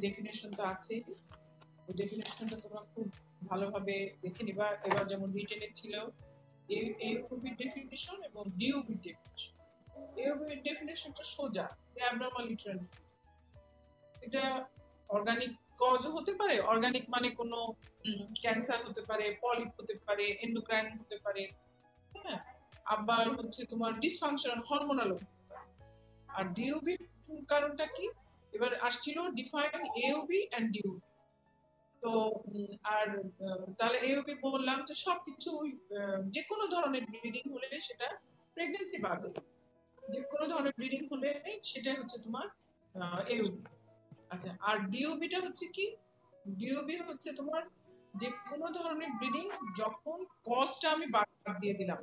Definition তো আছে, ওই ডেফিনেশনটা তোমরা খুব ভালোভাবে দেখে নিবা। এবার যেমন রিটেনে ছিল এওবি ডেফিনেশন এবং ডিওবি ডেফিনেশন। এওবি ডেফিনেশনটা সোজা, অ্যাবনরমাল ইউটেরাইন, এটা অর্গানিক কজও হতে পারে। অর্গানিক মানে কোনো ক্যান্সার হতে পারে, পলিপ হতে পারে, এন্ডোক্রাইন হতে পারে, হ্যাঁ, আবার হচ্ছে তোমার ডিসফাংশনাল হরমোনাল হতে পারে। আর ডিওবি কারণটা কি? এবার আসছিল ডিফাইন এওবি এন্ড ডিওবি। তো আর তাহলে এওবি বললাম যে সবকিছু যে কোনো ধরনের ব্লিডিং হলে সেটা প্রেগন্যান্সি বাদে, যে কোনো ধরনের ব্লিডিং হলে সেটা হচ্ছে তোমার এওবি। আচ্ছা, আর ডিওবিটা হচ্ছে কি? ডিওবি হচ্ছে তোমার যে কোনো ধরনের ব্লিডিং যখন কজটা আমি বাদ দিয়ে দিলাম।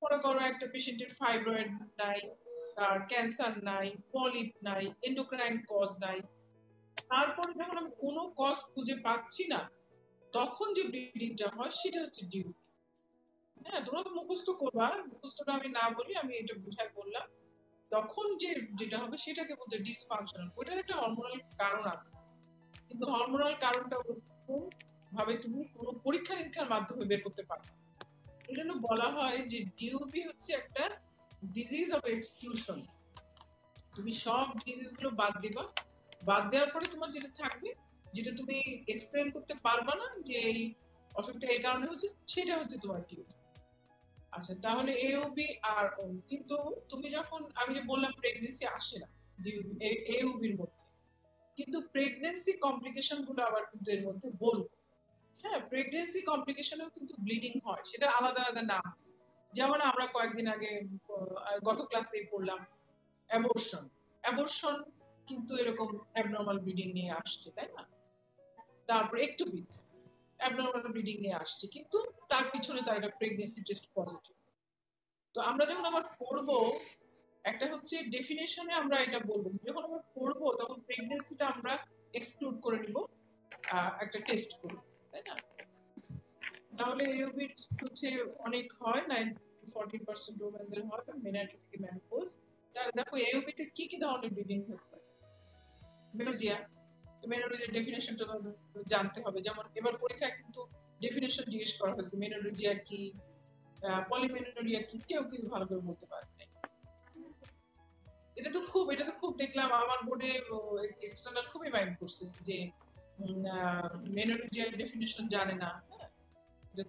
মনে করো একটা পেশেন্টের ফাইব্রয়েড নাই, তার ক্যান্সার নাই, পলিপ নাই, এন্ডোক্রাইন কজ নাই, তারপরে যখন আমি কোনো কজ খুঁজে পাচ্ছি না, তখন যে ব্লিডিংটা হয় সেটা হচ্ছে ডিওবি। হ্যাঁ, তোমরা তো মুখস্থ করবা, মুখস্থটা আমি না বলি, আমি এটা বুঝাই বললাম। তখন যেটা হবে সেটাকে বলতে ডিসফাংশনাল। ওইটার একটা হরমোনাল কারণ আছে, কিন্তু হরমোনাল কারণটা ওরকম ভাবে তুমি কোনো পরীক্ষা নিরীক্ষার মাধ্যমে বের করতে পারবে। এই জন্য বলা হয় যে ডিওবি হচ্ছে একটা ডিজিজ অফ এক্সক্লুশন। তুমি সব ডিজিজ গুলো বাদ দিবা, বাদ দেওয়ার পরে তোমার যেটা থাকবে, যেটা তুমি এক্সপ্লেন করতে পারবা না যে এই অসুখটা এই কারণে হচ্ছে, সেটা হচ্ছে তোমার ডিওবি। আচ্ছা, তাহলে এওবি আর কিন্তু তুমি যখন আমি যে বললাম প্রেগন্যান্সি আসে না এওবির মধ্যে, কিন্তু প্রেগন্যান্সি কমপ্লিকেশন গুলো আবার কিন্তু এর মধ্যে বলবো। হ্যাঁ, প্রেগন্যান্সি কমপ্লিকেশনেও কিন্তু ব্লিডিং হয়, সেটা আলাদা আলাদা নাম আছে। যেমন আমরা কয়েকদিন আগে গত ক্লাসে পড়লাম অ্যাবর্শন। অ্যাবর্শন কিন্তু এরকম অ্যাবনরমাল ব্লিডিং নিয়ে আসছে, তাই না? তারপর একটোপিক অ্যাবনরমাল ব্লিডিং নিয়ে আসছে, কিন্তু তার পিছনে তার একটা প্রেগন্যান্সি টেস্ট পজিটিভ। তো আমরা যখন আবার পড়বো, একটা হচ্ছে ডেফিনেশনে আমরা এটা বলবো, যখন আমরা পড়বো তখন প্রেগন্যান্সিটা আমরা এক্সক্লুড করে নিব একটা টেস্ট করব, তাই না? তাহলে এওবি হচ্ছে অনেক হয়, 9-14% ওমেনদের হয় মেনার্জি থেকে মেনোপজ। তাহলে দেখো এওবি তে কি কি ধরনের ব্লিডিং হতে পারে। মেনোরিয়া, মেনোরিয়ার ডেফিনেশনটা জানতে হবে। যেমন এবার পরীক্ষায় কিন্তু ডেফিনেশন জিজ্ঞেস করা হয়েছে, মেনোরিয়া কি, পলিমেনোরিয়া কি, কেউ কিন্তু ভালো করে বলতে পারে না। এটা তো খুব দেখলাম আমার বোর্ডে এক্সটার্নাল খুবই মাইন্ড করছে যে মেনোরিয়ার ডেফিনেশন জানে না। এটা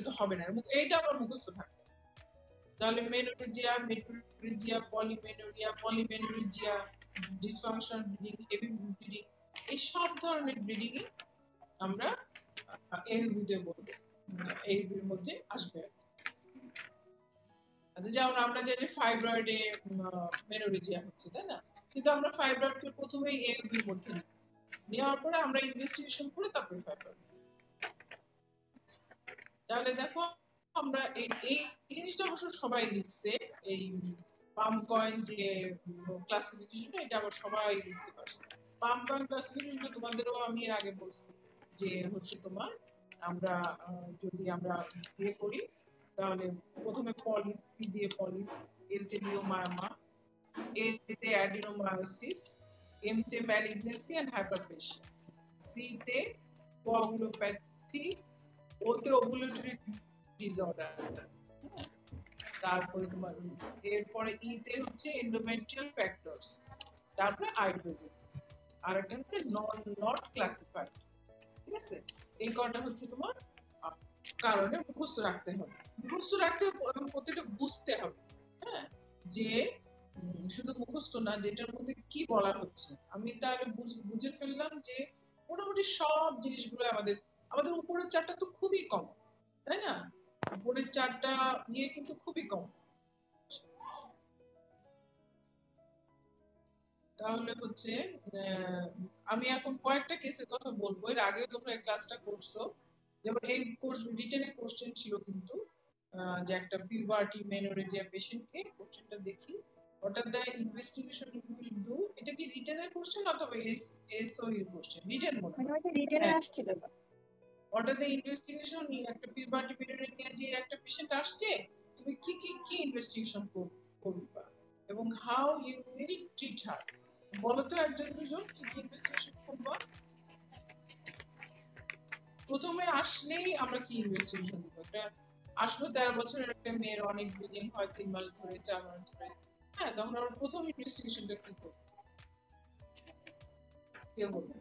তো হবে না, এইটা আমার মুখস্থ থাকবে। তাহলে menorrhoea, পলিমেনোরিয়া, dysfunctional bleeding, heavy bleeding, এই সব ধরনের ব্লিডিং আমরা এওবিতে বলবো, এওবির মধ্যে আসবে। আচ্ছা, যেমন আমরা জানি ফাইব্রয়েডে মেনোরিয়া হচ্ছে, তাই না? কিন্তু আমরা ফাইব্রয়েডকে প্রথমেই এওবির মধ্যে নিই, নেওয়ার পরে আমরা ইনভেস্টিগেশন করে তারপরে ফাইব্রয়েড। তাহলে দেখো আমরা এই জিনিসটা অবশ্য সবাই লিখছে, এই পাম কয়েন যে ক্লাসিফিকেশনটা, এটা আবার সবাই লিখতে পারছে। পাম কয়েন ক্লাসিফিকেশনটা তোমাদেরও আমি এর আগে বলছি যে হচ্ছে তোমার আমরা যদি আমরা ইয়ে করি, তাহলে প্রথমে পলিপ, পি দিয়ে পলিপ, এল তে নিওমায়ামা, এ তে অ্যাডিনোমায়োসিস, এম তে ম্যালিগনেসি এন্ড হাইপারপ্লেসিয়া, সি তে কোয়াগুলোপ্যাথি, ওতে ওভুলেটরি ডিসঅর্ডার, তারপরে তোমার এরপরে ইতে হচ্ছে এন্ডোমেট্রিয়াল ফ্যাক্টরস, তারপরে আইড্রোজেন, আর একটা হচ্ছে নট ক্লাসিফাইড। ঠিক আছে, এই কয়টা হচ্ছে তোমার কারণে মুখস্থ রাখতে হবে। মুখস্থ রাখতে হবে এবং প্রত্যেকটা বুঝতে হবে। হ্যাঁ, যে শুধু মুখস্থ না, যেটার মধ্যে কি বলা হচ্ছে। আমি তাহলে বুঝে ফেললাম যে মোটামুটি সব জিনিসগুলো আমাদের আমাদের উপরের চারটা তো খুবই কম, তাই না? উপরের চারটা নিয়ে কিন্তু খুবই কম। তাহলে হচ্ছে আমি এখন কয়েকটা কেসের কথা বলবো, এর আগেও তোমরা এই ক্লাসটা করছো। যেমন এই কোর্স রিটেনে কোশ্চেন ছিল কিন্তু যে একটা পিউবার্টি মেনোরেজিয়া পেশেন্টকে, কোশ্চেনটা দেখি, what are the investigation you will do, এটা কি রিটেনের কোশ্চেন অথবা এসও এর কোশ্চেন? রিটেন মনে হয়, মানে রিটেনে আসছিল না। what are the investigation, একটা পিউবার্টি মেনোরেজিয়া যে একটা পেশেন্ট আসছে, তুমি কি কি কি ইনভেস্টিগেশন করবে এবং how you will treat her, বলো তো একজন দুজন কি কি ইনভেস্টিগেশন করবো? প্রথমে আসলেই আমরা কি ইনভেস্টিগেশন দিব? একটা আসলো 13 বছরের একটা মেয়ের অনেক ব্লিডিং হয় 3 মাস ধরে 4 মাস ধরে, হ্যাঁ, তখন আমরা প্রথম ইনভেস্টিগেশনটা কি করবো? কে বলবো?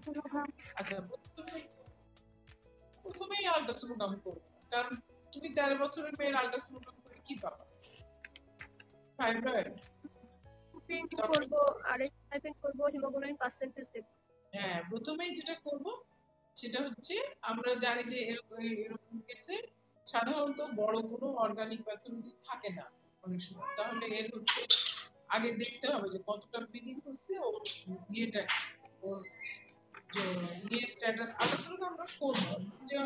আচ্ছা, প্রথমেই আল্ট্রাসোনোগ্রাম করবো, কারণ তুমি 13 বছরের মেয়ের আল্ট্রাসোনোগ্রাম করে কি পাবা? ফাইব্রয়েড করবো আর টাইপিং করবো, হিমোগ্লোবিন পার্সেন্টেজ দেখব। হ্যাঁ, প্রথমেই যেটা করব সেটা হচ্ছে আমরা জানি যে এরকম কেসে সাধারণত বড় কোনো অর্গানিক প্যাথোলজি থাকে না অনেক সময়, তাহলে এর হচ্ছে আগে দেখতে হবে যে কতটা ব্লিডিং হচ্ছে ও ইয়েটা ও যে ইয়ে স্ট্যাটাস আল্ট্রাসাউন্ড আমরা করব যে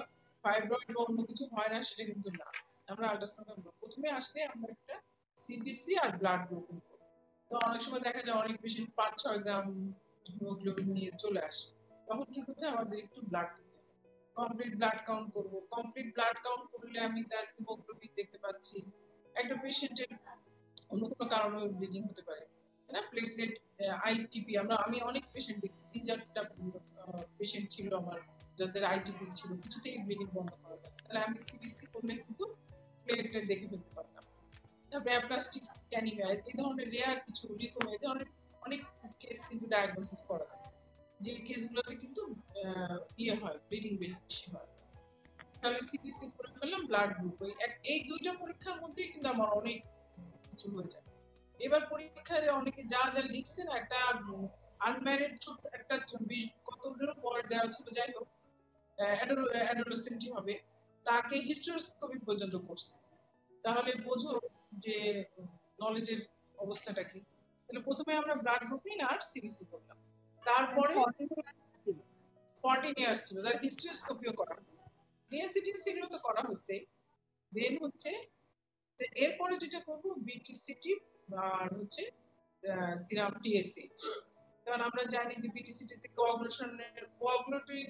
ফাইব্রয়েড বা অন্য কিছু হয় না সেটা কিন্তু না, আমরা আল্ট্রাসাউন্ড প্রথমে আসলে আমরা একটা সিবিসি আর ব্লাড গ্রুপ করব। তো অনেক সময় দেখা যায় অনেক পেশেন্ট 5-6 গ্রাম হিমোগ্লোবিন নিয়ে চলে আসে, তখন কি করতে আমাদের একটু ব্লাড দিতে হবে, কমপ্লিট ব্লাড কাউন্ট করব। কমপ্লিট ব্লাড কাউন্ট করলে আমি তার হিমোগ্লোবিন দেখতে পাচ্ছি। একটা পেশেন্টের অন্য কোনো কারণে ব্লিডিং হতে পারে, না প্লেটলেট আইটিপি, আমি অনেক পেশেন্ট দেখছি, 3-4টা পেশেন্ট ছিল আমার যাদের আইটিপি ছিল, কিছুতেই ব্লিডিং বন্ধ করা যায়, তাহলে আমি সিবিসি করলে কিন্তু প্লেটলেট দেখে ফেলতে পারতাম। তারপরে অ্যাপ্লাস্টিক অ্যানিমিয়া, এই ধরনের রেয়ার কিছু লিকোমা, এই ধরনের অনেক কেস কিন্তু ডায়াগনোসিস করা যায়, যে কেসগুলোতে কিন্তু ইয়ে হয়, ব্লিডিং বেশি হয়। তাহলে সিবিসি করে ফেললাম, ব্লাড গ্রুপ, এই দুইটা পরীক্ষার মধ্যেই কিন্তু আমার অনেক কিছু হয়ে যায়। এবার পরীক্ষায় অনেকে যা যা লিখছে না, একটা আনম্যারিড ছোট একটা কতগুলো পয়েন্ট দেওয়া ছিল, যাই হোক অ্যাডোলেসেন্টই হবে, তাকে হিস্টোস্কোপি পর্যন্ত করছে, তাহলে বোঝো যে নলেজের অবস্থাটা কি। তাহলে প্রথমে আমরা ব্লাড গ্রুপিং আর সিবিসি করলাম, তারপরে 14 ইয়ার্স ছিল, তার হিস্টোস্কোপিও করা হয়েছে, ডিএনসিটি সেগুলো তো করা হয়েছে। দেন হচ্ছে এরপরে যেটা করব বিটিসিটি আর হচ্ছে সিরাম টিএসএইচ, কারণ আমরা জানি যে বিটিসিটি তে কোয়াগুলেটরি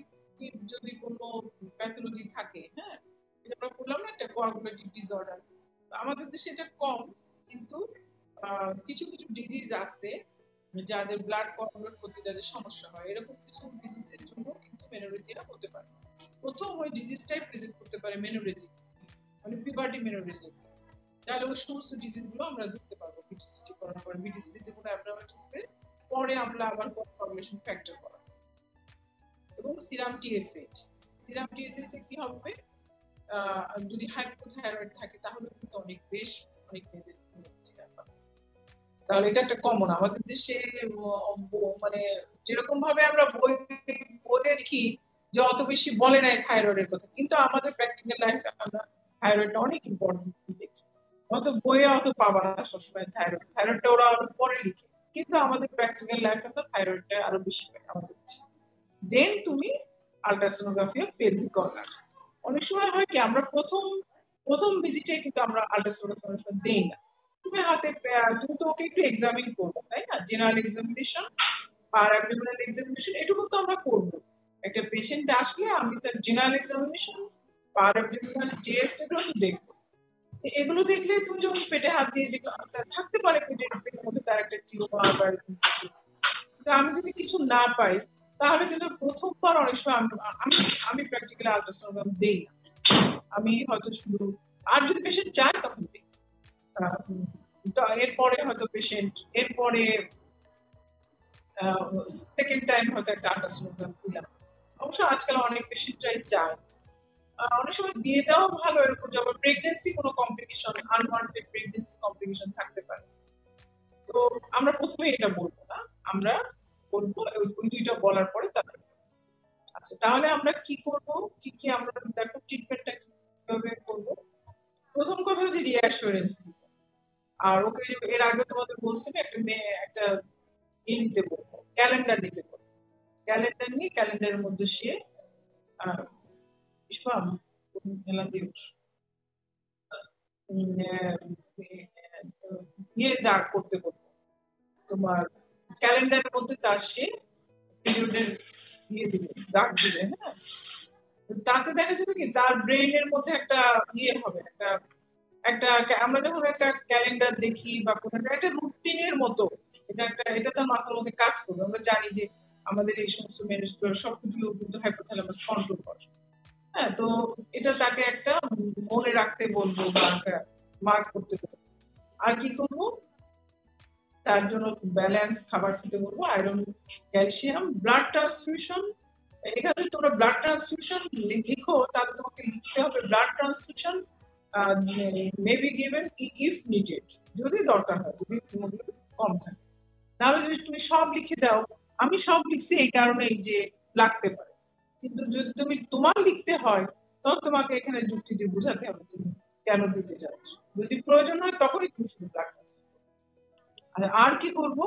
যদি কোনো প্যাথোলজি থাকে, হ্যাঁ, এটা আমরা বললাম না একটা কোয়াগুলেটিভ ডিসঅর্ডার, আমাদের দেশে এটা কম, কিন্তু কিছু কিছু ডিজিজ আছে যাদের ব্লাড কোয়াগুলেট করতে যাদের সমস্যা হয়, এরকম কিছু ডিজিজের জন্য কিন্তু মেনোরেজিয়া হতে পারে। প্রথম ওই ডিজিজটাই প্রেজেন্ট করতে পারে মেনোরেজি, মানে পিউবার্টি মেনোরেজি, তাহলে ওই সমস্ত ডিজিজগুলো আমরা ধরতে পারবো বিটিসিটি করার পরে। বিটিসিটিতে কোনো অ্যাবনর্মালিটিস পেলে পরে আমরা আবার কোয়াগুলেশন ফ্যাক্টর করা, এবং সিরাম টিএসএইচ, সিরাম টিএসএইচ এ কি হবে, যদি হাইপোথাইরয়েড থাকে তাহলে কিন্তু অনেক মেয়েদের, তাহলে এটা একটা কমন আমাদের দেশে, মানে যেরকম ভাবে আমরা বইয়ে দেখি যে অত বেশি বলে নাই থাইরয়েডের কথা, কিন্তু আমাদের প্র্যাকটিক্যাল লাইফে আমরা থাইরয়েডটা অনেক ইম্পর্টেন্ট দেখি, অত বইয়ে অত পাবা না সবসময় থাইরয়েডটা ওরা আরো পরে লিখে, কিন্তু আমাদের প্র্যাকটিক্যাল লাইফে আমরা থাইরয়েডটা আরো বেশি পাই আমাদের দেশে। দেন তুমি আল্ট্রাসোনোগ্রাফি অফ পেলভিক অর্গানস, অনেক সময় হয় কি আমরা প্রথম ভিজিটে কিন্তু আমরা আল্ট্রাসোনোগ্রাফি দেই না, তুমি হাতে তুমি তো ওকে একটু এক্সামিন করবে, তাই না, জেনারেল এক্সামিনেশন আর অ্যাবডোমিনাল এক্সামিনেশন এটুকু তো আমরা করব। একটা পেশেন্ট আসলে আমি তার জেনারেল এক্সামিনেশন আর অ্যাবডোমিনাল চেস্ট এগুলো তো দেখবো, তো এগুলো দেখলে তুমি যখন পেটে হাত দিয়ে দেখো থাকতে পারে পেটের মধ্যে তার একটা টিউমার বা এরকম কিছু, কিন্তু আমি যদি কিছু না পাই তাহলে কিন্তু প্রথমবার অনেক সময় আমি প্র্যাকটিক্যালি আল্ট্রাসোনোগ্রাম দেই না, আমি হয়তো শুধু, আর যদি পেশেন্ট চায় তখন দিই। তো এরপরে হয়তো পেশেন্ট এরপরে সেকেন্ড টাইম হয়তো একটা আল্ট্রাসোনোগ্রাম দিলাম, অবশ্য আজকাল অনেক পেশেন্টরাই চায়, অনেক সময় দিয়ে দেওয়া ভালো, এরকম যেমন প্রেগনেন্সি কোনো কমপ্লিকেশন, আনওয়ান্টেড প্রেগনেন্সি কমপ্লিকেশন থাকতে পারে, তো আমরা প্রথমে এটা বলবো না, আমরা বলবো ওই দুইটা বলার পরে তারপরে। আচ্ছা, তাহলে আমরা কি করব, কি আমরা দেখো ট্রিটমেন্টটা কিভাবে করব। প্রথম কথা হচ্ছে রিঅ্যাসুরেন্স দিব, আর ওকে এর আগে তোমাদের বলছি না একটা মেয়ে একটা নিতে বলবো, ক্যালেন্ডার নিতে বলবো, ক্যালেন্ডার নিয়ে ক্যালেন্ডারের মধ্যে সে ইয়ে দাগ করতে বলবো, তোমার ক্যালেন্ডারের মধ্যে তার সে পিরিয়ডের ইয়ে দিবে, দাগ দিবে, হ্যাঁ, তাতে দেখা যাবে কি তার ব্রেইনের মধ্যে একটা ইয়ে হবে, আমরা যখন একটা ক্যালেন্ডার দেখি বা কোনো একটা রুটিনের মতো, এটা তার মাথার মধ্যে কাজ করবে। আমরা জানি যে আমাদের এই সমস্ত মেনস্ট্রুয়াল সবকিছু কিন্তু হাইপোথ্যালামাস কন্ট্রোল করে। হ্যাঁ, তো এটা তাকে একটা মনে রাখতে বলবো বা একটা মার্ক করতে বলবো। আর কি করবো, তার জন্য ব্যালেন্স খাবার খেতে বলবো, আয়রন, ক্যালসিয়াম, ব্লাড ট্রান্সফিউশন। এখানে তোমরা ব্লাড ট্রান্সফিউশন লিখো, তাহলে তোমাকে লিখতে হবে blood transfusion maybe given if needed, যদি দরকার হয়, যদি হিমোগ্লোবিন কম থাকে। নাহলে যদি তুমি সব লিখে দাও, আমি সব লিখছি এই কারণেই যে লাগতে পারে, কিন্তু যদি তুমি তোমার লিখতে হয় তখন তোমাকে এখানে যুক্তি দিয়ে বোঝাতে হবে তুমি কেন দিতে চাচ্ছ। যদি প্রয়োজন হয় তখনই তুমি শুধু ব্লাড ট্রান্সফিউশন। আর কি করব,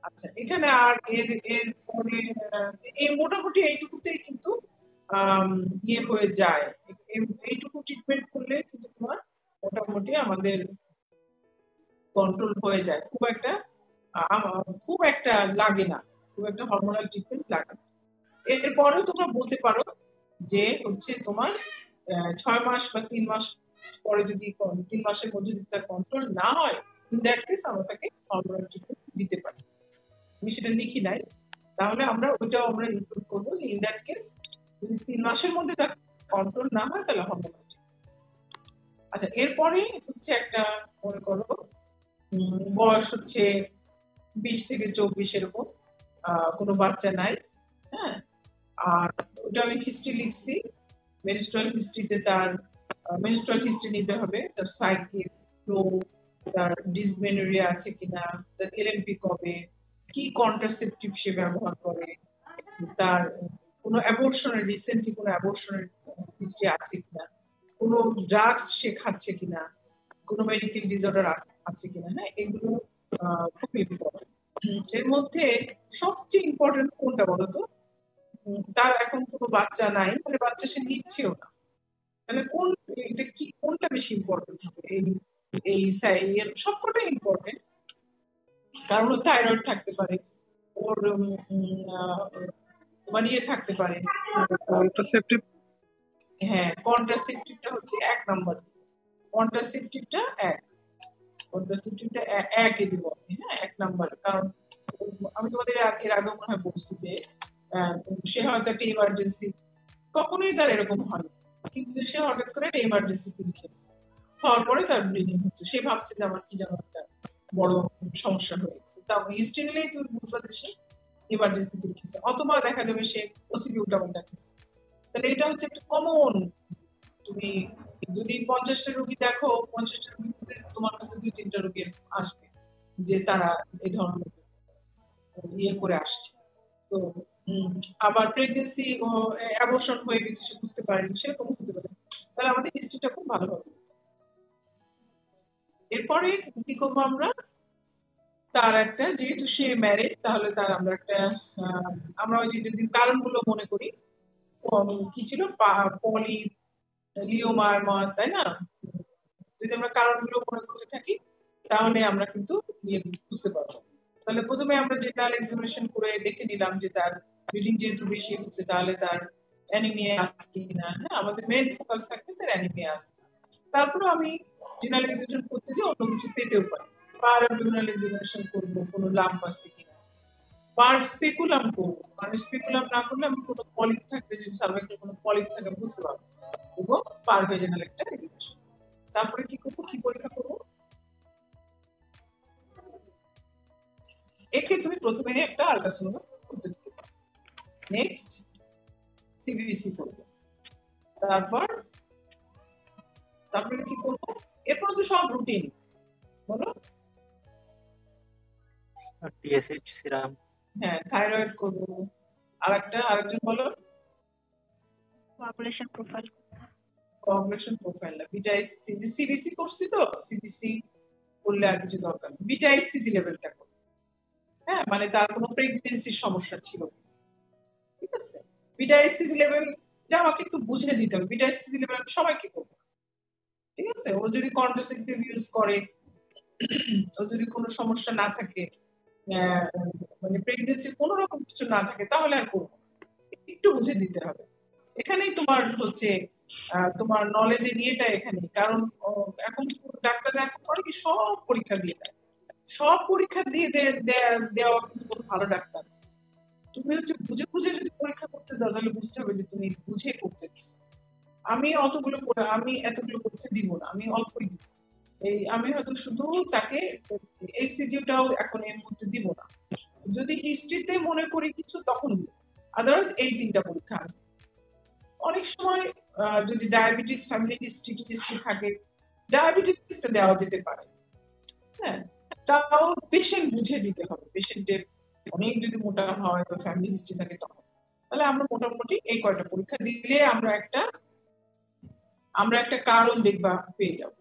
আচ্ছা এখানে আর এর পরে এই মোটামুটি এইটুকুতেই কিন্তু ইয়ে হয়ে যায়। এইটুকু ট্রিটমেন্ট করলে কিন্তু তোমার মোটামুটি আমাদের কন্ট্রোল হয়ে যায়, খুব একটা লাগে না, খুব একটা হরমোনাল ট্রিটমেন্ট লাগে না। এরপরেও তোমরা বলতে পারো যে হচ্ছে তোমার 6 মাস বা 3 মাস পরে যদি 3 মাসের মধ্যে যদি তার কন্ট্রোল না হয়, ইন দ্যাট কেস আমরা তাকে হরমোনাল ট্রিটমেন্ট দিতে পারি। আমি সেটা লিখি নাই, তাহলে ওইটাও আমরা ইনক্লুড করবো যে ইন দ্যাট কেস যদি 3 মাসের মধ্যে তার কন্ট্রোল না হয় তাহলে হরমোনাল ট্রিটমেন্ট। আচ্ছা এরপরে হচ্ছে একটা মনে করো বয়স হচ্ছে 20 থেকে 24 এরকম, কোনো বাচ্চা নাই, হ্যাঁ, আর ওটা আমি হিস্ট্রি লিখছি। মেনস্ট্রুয়াল হিস্ট্রিতে তার মেনস্ট্রুয়াল হিস্ট্রি নিতে হবে, তার সাইকেল ফ্লো, তার ডিসমেনোরিয়া আছে কিনা, তার এলএমপি কবে, কি কন্ট্রাসেপটিভ সে ব্যবহার করে, তার কোনো অ্যাবর্শনের রিসেন্টলি কোনো অ্যাবর্শনের হিস্ট্রি আছে কিনা, কোনো ড্রাগস সে খাচ্ছে কিনা, কোনো মেডিকেল ডিসঅর্ডার আছে কিনা। হ্যাঁ, এগুলো খুব ইম্পর্টেন্ট। এর মধ্যে সবচেয়ে ইম্পর্টেন্ট কোনটা বলতো, তার এখন কোনো বাচ্চা নাই, মানে বাচ্চা সে নিচ্ছেও না, মানে কোনটা বেশি ইম্পর্টেন্ট হবে, এই সবকটাই ইম্পর্টেন্ট। কারণ থাইরয়েড থাকতে পারে, ওর মানে ইয়ে থাকতে পারে, কন্ট্রাসেপটিভ। হ্যাঁ, কন্ট্রাসেপটিভটা হচ্ছে 1 নম্বর, কন্ট্রাসেপটিভটা 1 দিব আমি, হ্যাঁ 1 নম্বর। কারণ আমি তোমাদের এর আগে মনে হয় বলছি যে সে হয়তো একটা ইমার্জেন্সি, কখনোই তার এরকম হয়, কিন্তু সে হঠাৎ করে একটা ইমার্জেন্সি পিল খেয়েছে, খাওয়ার পরে তার ব্লিডিং হচ্ছে, সে ভাবছে যে আমার কি যেন একটা বড় সমস্যা হয়ে গেছে, তাও হিস্ট্রি নিলেই তুমি বুঝবা যে সে ইমার্জেন্সি পিল খেয়েছে, অথবা দেখা যাবে সে ওসিডি উল্টাপাল্টা খেয়েছে। তাহলে এটা হচ্ছে একটা কমন, তুমি যদি 50টা রোগী দেখো, 50টা রোগীর মধ্যে তোমার কাছে 2-3টা রোগী আসবে যে তারা এই ধরনের ইয়ে করে আসছে। তো আবার প্রেগনেন্সি অ্যাবর্শন হয়ে গেছে, সে বুঝতে পারেনি, সেরকম হতে পারে। তাহলে আমাদের হিস্ট্রিটা খুব ভালো হবে। এরপরে কি করবো আমরা, তার একটা, যেহেতু সে ম্যারিড, তাহলে তার আমরা ওই যে যদি কারণগুলো মনে করি, কি ছিল, পলি লিওমারমা, তাই না, যদি আমরা কারণগুলো মনে করতে থাকি তাহলে আমরা কিন্তু বুঝতে পারবো। তাহলে প্রথমে আমরা জেনারেল এক্সামিনেশন করে দেখে নিলাম যে তার ব্লিডিং যেহেতু বেশি হচ্ছে, তাহলে তার অ্যানিমিয়া আছে কিনা। হ্যাঁ, আমাদের মেইন ফোকাস থাকবে তার অ্যানিমিয়া আছে। তারপরে আমি জেনারেল এক্সামিনেশন করতে যে অন্য কিছু পেতেও পারি, পার অ্যাবডোমিনাল এক্সামিনেশন করবো কোনো লাম্প আছে কিনা, পার স্পেকুলাম করবো, কারণ স্পেকুলাম না করলে আমি কোনো পলিপ থাকবে, যদি সার্ভাইকাল কোনো পলিপ থাকে বুঝতে পারবো, এবং পার ভেজানাল একটা এক্সামিনেশন। তারপরে কি করবো, কি পরীক্ষা করবো, একে তুমি প্রথমে একটা আল্ট্রাসাউন্ড করতে দিতে পারো, নেক্সট সিবিসি করবো, তারপরে কি করবো, এরপর তো সব রুটিন, বলো। টিএসএইচ সিরাম, হ্যাঁ, থাইরয়েড করবো, আরেকজন বলো। কোয়াগুলেশন প্রোফাইল, কোয়াগুলেশন প্রোফাইল না, বিটা এসসিজি, সিবিসি করছি তো, সিবিসি করলে আর কিছু দরকার নেই, বিটা এসসিজি লেভেলটা করো। হ্যাঁ, মানে তার কোনো প্রেগন্যান্সির সমস্যা ছিল, ঠিক আছে। বিটা এসসিজি লেভেলটা আমাকে একটু বুঝে দিতে হবে, বিটা এসসিজি লেভেল আমি সবাইকে করবো, ঠিক আছে। ও যদি কন্ট্রাসেপটিভ ইউজ করে, ও যদি কোনো সমস্যা না থাকে, মানে প্রেগন্যান্সির কোনো রকম কিছু না থাকে, তাহলে আর করবো, একটু বুঝে দিতে হবে। এখানেই তোমার হচ্ছে তোমার নলেজের ইয়েটা এখানে, কারণ এখন ডাক্তাররা এখন করে কি সব পরীক্ষা দিয়ে দেয়, সব পরীক্ষা দিয়ে দেওয়া কিন্তু কোনো ভালো ডাক্তার না। তুমি হচ্ছে বুঝে বুঝে যদি পরীক্ষা করতে দাও তাহলে বুঝতে হবে যে তুমি বুঝে করতে দিচ্ছ। আমি এতগুলো পরীক্ষা দিব না, আমি অল্পই দিব। আমি হয়তো শুধু তাকে এইচসিজিটাও এখন এর মধ্যে দিব না, যদি হিস্ট্রিতে মনে করি কিছু তখন দিব, আদারওয়াইজ এই 3টা পরীক্ষা আমি দিব। অনেক সময় যদি ডায়াবেটিস ফ্যামিলি হিস্ট্রি থাকে, ডায়াবেটিসটা দেওয়া যেতে পারে। হ্যাঁ, তাও পেশেন্ট বুঝে দিতে হবে, পেশেন্টের অনেক যদি মোটা হয় বা ফ্যামিলি হিস্ট্রি থাকে তখন। তাহলে আমরা মোটামুটি এই কয়টা পরীক্ষা দিলে আমরা একটা কারণ দেখবা পেয়ে যাব।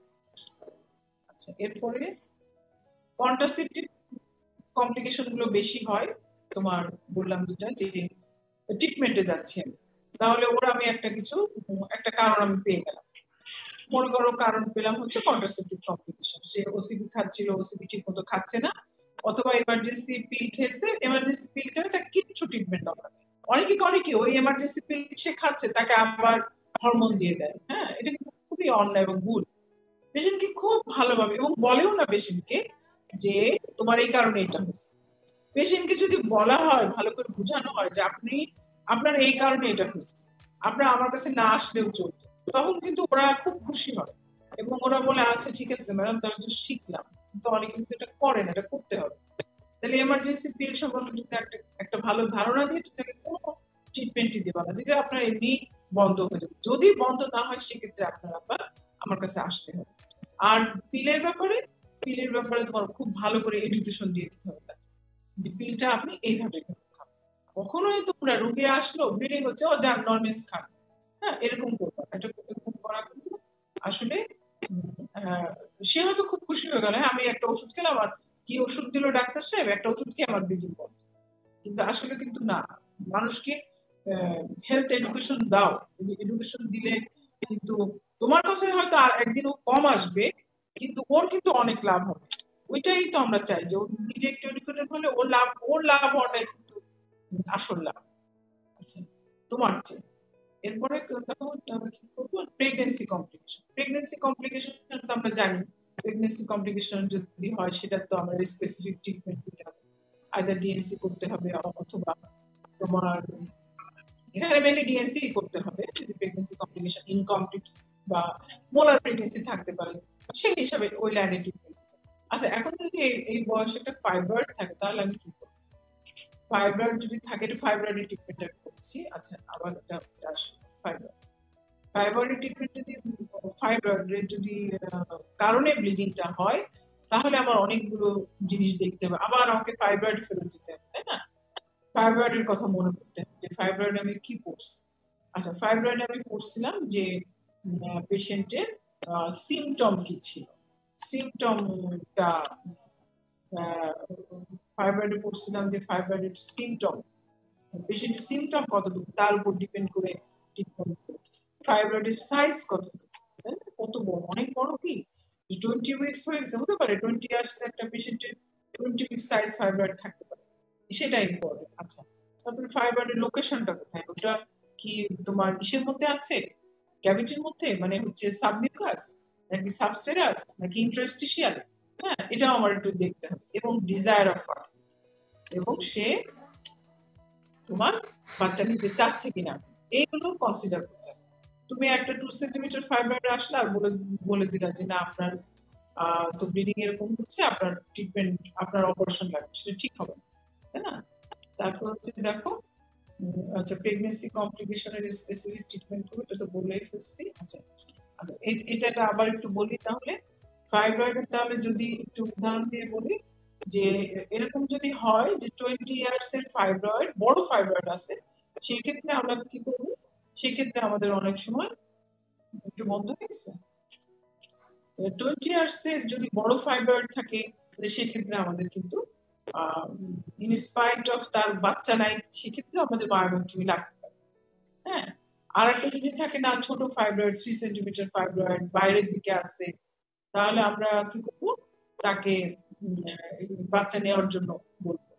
আচ্ছা, এরপরে কন্ট্রাসেপটিভ কমপ্লিকেশন গুলো বেশি হয়, তোমার বললাম যেটা যে ট্রিটমেন্টে যাচ্ছি আমি, তাহলে আমি একটা কারণ আমি পেয়ে গেলাম। মনে করো কারণ পেলাম হচ্ছে কন্ট্রাসেপটিভ কমপ্লিকেশন, সে ওসিবি খাচ্ছিল, ওসিবি ঠিক মতো খাচ্ছে না, অথবা এমার্জেন্সি পিল খেয়েছে, এমার্জেন্সি পিল খেলে তাকে কিছু ট্রিটমেন্ট দরকার। অনেকে করে কি ওই এমার্জেন্সি পিল সে খাচ্ছে তাকে আবার হরমোন দিয়ে দেয়। হ্যাঁ, এটা কিন্তু খুবই অন্যায় এবং ভুল। পেশেন্টকে খুব ভালোভাবে এবং বলেও না পেশেন্টকে যে তোমার এই কারণে এটা হচ্ছে। পেশেন্টকে যদি বলা হয়, ভালো করে বোঝানো হয় যে আপনার এই কারণে এটা হচ্ছে, আপনার আমার কাছে না আসলেও চলতো, তখন কিন্তু ওরা খুব খুশি হয় এবং ওরা বলে আচ্ছা ঠিক আছে ম্যাডাম, তাহলে তো শিখলাম। তো অনেকে কিন্তু এটা করেন, এটা করতে হবে। তাহলে এমার্জেন্সি পিল সম্পর্কে যদি একটা ভালো ধারণা দিয়ে তুমি তাকে কোনো ট্রিটমেন্টই দেবা না, যেটা আপনার এমনি বন্ধ হয়ে যাবে। যদি বন্ধ না হয় সেক্ষেত্রে আপনার আবার আমার কাছে আসতে হবে। আর পিলের ব্যাপারে তোমার খুব ভালো করে এডুকেশন দিয়ে দিতে হবে যে পিলটা আপনি এইভাবে খান। কখনোই তোমরা রোগী আসলো ব্লিডিং হচ্ছে ও যান নরমেন্স খান, হ্যাঁ এরকম করবা, এরকম করা কিন্তু আসলে সে হয়তো খুব খুশি হয়ে গেল, হ্যাঁ আমি একটা ওষুধ খেলাম, আর কি ওষুধ দিল ডাক্তার সাহেব, একটা ওষুধ খেয়ে আমার ব্লিডিং বন্ধ। কিন্তু আসলে কিন্তু না, মানুষকে হেলথ এডুকেশন দাও, এডুকেশন দিলে কিন্তু তোমার কাছে হয়তো আর একদিন ও কম আসবে, কিন্তু ওর কিন্তু অনেক লাভ হবে। ওইটাই তো আমরা চাই যে ও নিজে একটু এডুকেটেড হলে ওর লাভ হওয়াটাই কিন্তু আসল লাভ। আচ্ছা, তোমার চেয়ে এরপরে কি করবো, প্রেগনেন্সি কমপ্লিকেশন তো আমরা জানি। প্রেগনেন্সি কমপ্লিকেশন যদি হয় সেটা তো আমরা স্পেসিফিক ট্রিটমেন্ট দিতে হবে, আইদার ডিএনসি করতে হবে অথবা তোমার এখানে মেনলি ডিএনসি করতে হবে যদি প্রেগনেন্সি কমপ্লিকেশন ইনকমপ্লিট বা মোলার প্রেগনেন্সি থাকতে পারে, সেই হিসাবে ওই লাইনে ট্রিটমেন্ট। আচ্ছা, এখন যদি এই বয়সে একটা ফাইব্রয়েড থাকে তাহলে আমি কি করবো? ফাইব্রয়েড যদি থাকে, এটা ফাইব্রয়েডের ট্রিটমেন্ট করছি। আচ্ছা, আবার এটা আসবে ফাইব্রয়েডের ট্রিটমেন্ট যদি ফাইব্রয়েডের যদি কারণে ব্লিডিংটা হয় তাহলে আমার অনেকগুলো জিনিস দেখতে হবে, আবার আমাকে ফাইব্রয়েড ফেরত যেতে হবে, তাই না? ফাইব্রয়েডের কথা মনে করতে হবে যে ফাইব্রয়েড আমি কি করছি। আচ্ছা, ফাইব্রয়েড আমি করছিলাম যে পেশেন্টের সিমটম কি ছিল, সিমটমটা ফাইব্রয়েডে করছিলাম যে ফাইব্রয়েডের সিমটম, পেশেন্টের সিমটম কতটুকু তার উপর ডিপেন্ড করে ট্রিটমেন্ট করব। ফাইব্রয়েডের সাইজ কতটুকু, কত বড়, অনেক বড় কি 20 উইকস হয়ে গেছে, হতে পারে 20 ইয়ার্স একটা পেশেন্টের 20 উইকস সাইজ ফাইব্রয়েড থাকতে পারে, সেটা ইম্পর্টেন্ট। আচ্ছা, তারপরে ফাইব্রয়েডের লোকেশনটা কোথায়, ওটা কি তোমার ইসের মধ্যে আছে, ক্যাভিটির মধ্যে, মানে হচ্ছে সাবমিউকাস নাকি সাবসেরাস নাকি ইন্টারস্টিশিয়াল, হ্যাঁ এটাও আমার একটু দেখতে হবে। এবং ডিজায়ার অফ ফার্টিলিটি, এবং সে তোমার বাচ্চা নিতে চাচ্ছে কিনা, এইগুলো কনসিডার করতে হবে। তুমি একটা 2 সেন্টিমিটার ফাইব্রয়েড আসলে আর বলে দিলা যে না আপনার তো ব্লিডিং এরকম হচ্ছে, আপনার ট্রিটমেন্ট, আপনার অপারেশন লাগবে, সেটা ঠিক হবে না, তাই না? তারপর হচ্ছে দেখো, আচ্ছা প্রেগন্যান্সি কমপ্লিকেশনের স্পেসিফিক ট্রিটমেন্ট গুলো এটা তো বলেই ফেলছি। আচ্ছা আচ্ছা, এটা আবার একটু বলি তাহলে। ফাইব্রয়েডের তাহলে যদি একটু উদাহরণ দিয়ে বলি যে এরকম যদি হয় যে 20 ইয়ার্স এর ফাইব্রয়েড, বড় ফাইব্রয়েড আছে, সেই ক্ষেত্রে আমরা কি করব, সেই ক্ষেত্রে আমাদের অনেক সময় একটু বন্ধ হয়ে গেছে, 20 ইয়ার্স এর যদি বড় ফাইব্রয়েড থাকে তাহলে সেক্ষেত্রে আমাদের কিন্তু ইনস্পাইট অফ তার বাচ্চা নাই, সেক্ষেত্রে আমাদের বায়োমেট্রি লাগতে পারে। হ্যাঁ, আর একটা যদি থাকে না ছোট ফাইব্রয়েড, 3 সেন্টিমিটার ফাইব্রয়েড বাইরের দিকে আছে, তাহলে আমরা কি করব, তাকে বাচ্চা নেওয়ার জন্য বলবো।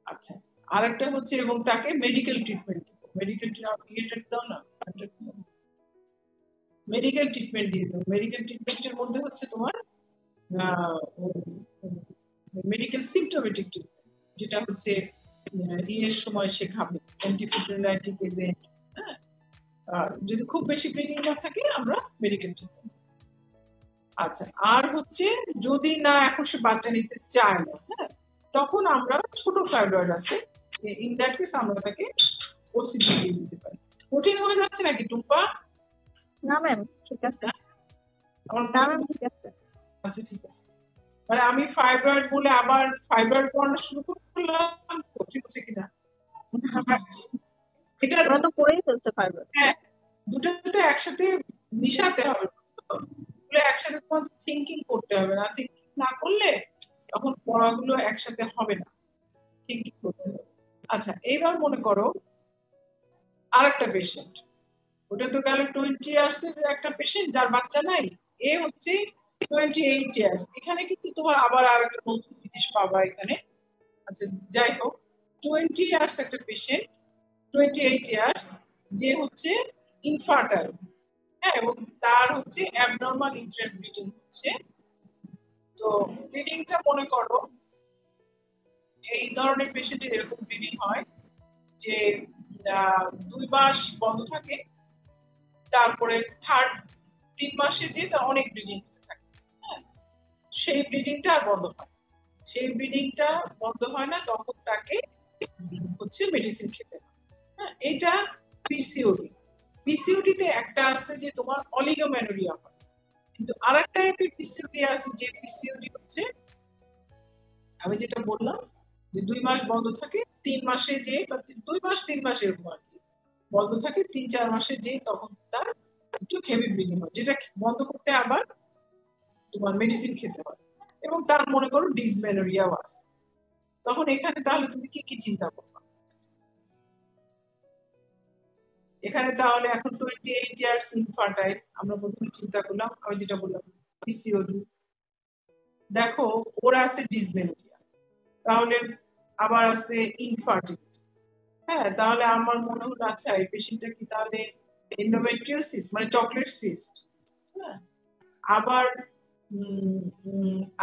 আচ্ছা, আরেকটা হচ্ছে এবং তাকে মেডিকেল ট্রিটমেন্ট, মেডিকেল ট্রিটমেন্ট দাও না, মেডিকেল ট্রিটমেন্ট দিয়ে দেবো। মেডিকেল ট্রিটমেন্টের মধ্যে হচ্ছে তোমার মেডিকেল সিমটোমেটিক ট্রিটমেন্ট, যেটা হচ্ছে ইয়ের সময় সে খাবে অ্যান্টিফিব্রিলাইটিক এজেন্ট। হ্যাঁ, যদি খুব বেশি ব্লিডিং না থাকে আমরা মেডিকেল ট্রিটমেন্ট। আচ্ছা, আর হচ্ছে যদি না এখন সে বাচ্চা নিতে চায় না, হ্যাঁ, তখন আমরা ছোট ফাইব্রয়েড আছে, ইন দ্যাট কেস আমরা তাকে ওসিপি দিয়ে দিতে পারি। কঠিন হয়ে যাচ্ছে নাকি টুম্পা? না ম্যাম, ঠিক আছে। আমার না voice- ম্যাম, ঠিক আছে। আচ্ছা ঠিক আছে। মানে আমি ফাইব্রয়েড বলে আবার ফাইব্রয়েড পড়ানো শুরু করলাম, ঠিক আছে কিনা? এটা ওরা তো পড়েই ফেলছে ফাইবার। হ্যাঁ, দুটো তো একসাথে মিশাতে হবে, একসাথে তোমার থিঙ্কিং করতে হবে। না থিঙ্কিং না করলে তখন পড়াগুলো একসাথে হবে না, থিঙ্কিং করতে হবে। আচ্ছা, এইবার মনে করো আরেকটা পেশেন্ট, ওটা তো গেল 20 ইয়ার্স এর একটা পেশেন্ট যার বাচ্চা নাই, এ হচ্ছে 28 ইয়ার্স। এখানে কিন্তু তোমার আবার আরেকটা নতুন জিনিস পাবা এখানে। আচ্ছা যাই হোক, 20 ইয়ার্স একটা পেশেন্ট, 28 ইয়ার্স, যে হচ্ছে ইনফার্টাইল, হ্যাঁ, এবং তার হচ্ছে অ্যাবনর্মাল ইন্টারেট ব্লিডিং হচ্ছে। তো ব্লিডিংটা মনে করো এই ধরনের পেশেন্টের এরকম ব্লিডিং হয় যে 2 মাস বন্ধ থাকে, তারপরে থার্ড 3 মাসে যে তার অনেক ব্লিডিং হতে থাকে। হ্যাঁ, সেই ব্লিডিংটা আর বন্ধ হয়, সেই ব্লিডিংটা বন্ধ হয় না, তখন তাকে হচ্ছে মেডিসিন খেতে হয়। হ্যাঁ, এটা পিসিওডি। পিসিওডি তে একটা আছে যে তোমার অলিগোমেনোরিয়া হয়, কিন্তু আরেকটা টাইপের পিসিওডি আছে যে পিসিওডি হচ্ছে আমি যেটা বললাম যে 2 মাস বন্ধ থাকে, 3 মাসে যে 2 মাস 3 মাস এরকম আর কি বন্ধ থাকে, 3-4 মাসে যে তখন তার একটু হেভি ব্লিডিং হয়, যেটা বন্ধ করতে আবার তোমার মেডিসিন খেতে হয়। এবং তার মনে করো ডিসমেনোরিয়াও আছে। তখন এখানে তাহলে তুমি কি কি চিন্তা করবে? এখানে তাহলে এখন 28 ইয়ার্স ইনফার্টাইল, আমরা প্রথমে চিন্তা করলাম আমি যেটা বললাম পিসিওডি। দেখো ওরা আছে ডিসমেনোরিয়া, তাহলে আবার আছে ইনফার্টিলিটি। হ্যাঁ, তাহলে আমার মনে হলো আচ্ছা এই পেশেন্টটা কি তাহলে এন্ডোমেট্রিওসিস মানে চকলেট সিস্ট। হ্যাঁ, আবার